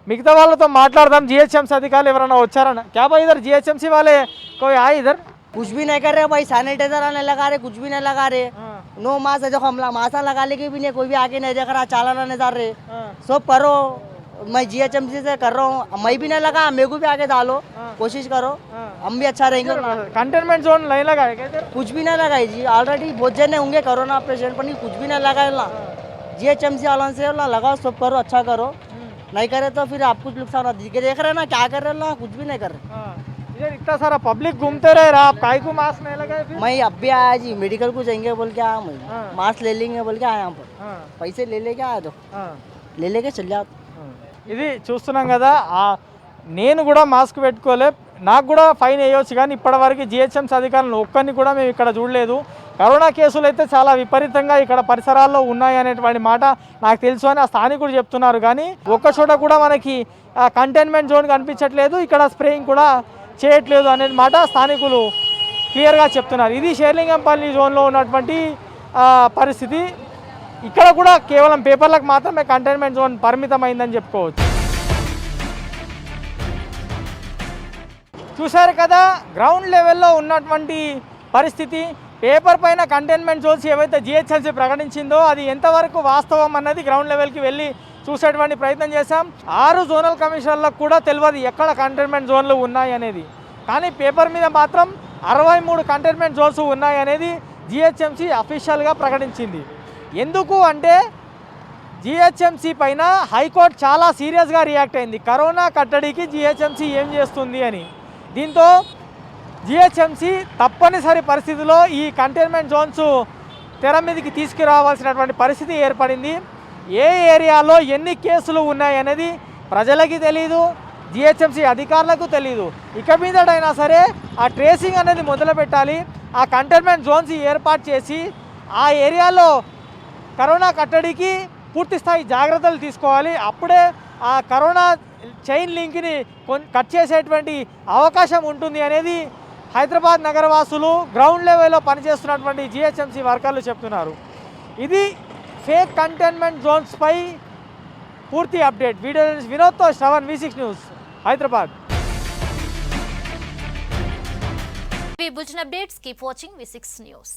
మిగతా వాళ్ళతో మాట్లాడదాం. జిహెచ్ఎంసీ అధికారులు ఎవరైనా వచ్చారన్న क्या भाई इधर जीएचएमसी वाले कोई आए इधर? कुछ भी नहीं कर रहे भाई, सैनिटाइजर आने लगा रहे, कुछ भी नहीं लगा रहे. नो मास्क है, देखो हम मास्क लगा लेके भी नहीं, कोई भी आगे नहीं देख रहा, चालान नहीं डाल रहे. सब करो, मैं जीएचएमसी से कर रहा हूँ, मैं भी नहीं लगा, मेरे को भी आगे डालो, कोशिश करो, हम भी अच्छा रहेंगे. कंटेनमेंट जोन नहीं लगा है क्या? कुछ भी नहीं लगा है जी, ऑलरेडी बहुत जने होंगे कोरोना पेशेंट पर, कुछ भी नहीं लगा है. जीएचएमसी वालों से लगाओ, सब करो, अच्छा करो. नहीं करे तो फिर आप कुछ नुकसान देख रहे ना, क्या कर रहे ना, कुछ भी नहीं कर रहे. इधर इतना सारा पब्लिक घूमते रह रहा, आप काहे को मास्क नहीं लगाए फिर? मैं अब भी आया जी, मेडिकल को जाएंगे बोल के आया, मैं मास्क ले लेंगे बोल के आया यहाँ पर. पैसे ले लेके आया, तो ले लेके चल जाओ. ఇది చూస్తున్నాం కదా. నేను కూడా మాస్క్ పెట్టుకోలే, నాకు కూడా ఫైన్ వేయవచ్చు, కానీ ఇప్పటివరకు జిహెచ్ఎంసీ అధికారులను ఒక్కరిని కూడా మేము ఇక్కడ చూడలేదు. కరోనా కేసులు అయితే చాలా విపరీతంగా ఇక్కడ పరిసరాల్లో ఉన్నాయి అనేటువంటి మాట నాకు తెలుసు అని ఆ స్థానికుడు చెప్తున్నారు. కానీ ఒక్క చోట కూడా మనకి కంటైన్మెంట్ జోన్ కనిపించట్లేదు, ఇక్కడ స్ప్రేయింగ్ కూడా చేయట్లేదు అనే మాట స్థానికులు క్లియర్గా చెప్తున్నారు. ఇది షేర్లింగంపల్లి జోన్లో ఉన్నటువంటి పరిస్థితి. ఇక్కడ కూడా కేవలం పేపర్లకు మాత్రమే కంటైన్మెంట్ జోన్ పరిమితమైందని చెప్పుకోవచ్చు. చూశారు కదా గ్రౌండ్ లెవెల్లో ఉన్నటువంటి పరిస్థితి. పేపర్ పైన కంటైన్మెంట్ జోన్స్ ఏవైతే జిహెచ్ఎంసీ ప్రకటించిందో అది ఎంతవరకు వాస్తవం అన్నది గ్రౌండ్ లెవెల్కి వెళ్ళి చూసేటువంటి ప్రయత్నం చేశాం. 6 జోనల్ కమిషనర్లకు కూడా తెలియదు ఎక్కడ కంటైన్మెంట్ జోన్లు ఉన్నాయి అనేది, కానీ పేపర్ మీద మాత్రం 63 కంటైన్మెంట్ జోన్స్ ఉన్నాయి అనేది జిహెచ్ఎంసీ అఫీషియల్గా ప్రకటించింది. ఎందుకు అంటే జిహెచ్ఎంసీ పైన హైకోర్టు చాలా సీరియస్గా రియాక్ట్ అయింది, కరోనా కట్టడికి జిహెచ్ఎంసీ ఏం చేస్తుంది అని. దీంతో జిహెచ్ఎంసీ తప్పనిసరి పరిస్థితిలో ఈ కంటైన్మెంట్ జోన్స్ తెర మీదకి తీసుకురావాల్సినటువంటి పరిస్థితి ఏర్పడింది. ఏ ఏరియాలో ఎన్ని కేసులు ఉన్నాయనేది ప్రజలకి తెలీదు, జిహెచ్ఎంసీ అధికారులకు తెలీదు. ఇక మీదటైనా సరే ఆ ట్రేసింగ్ అనేది మొదలుపెట్టాలి. ఆ కంటైన్మెంట్ జోన్స్ ఏర్పాటు చేసి ఆ ఏరియాలో కరోనా కట్టడికి పూర్తి స్థాయి జాగ్రత్తలు తీసుకోవాలి. అప్పుడే ఆ కరోనా చైన్ లింక్ని కట్ చేసేటువంటి అవకాశం ఉంటుంది అనేది హైదరాబాద్ నగరవాసులు, గ్రౌండ్ లెవెల్లో పనిచేస్తున్నటువంటి జిహెచ్ఎంసీ వర్కర్లు చెప్తున్నారు. ఇది ఫేక్ కంటైన్మెంట్ జోన్స్పై పూర్తి అప్డేట్. వీడియో వినోద్తో Shravan, V6 news, Hyderabad. Bulletin updates. Keep watching V6 News.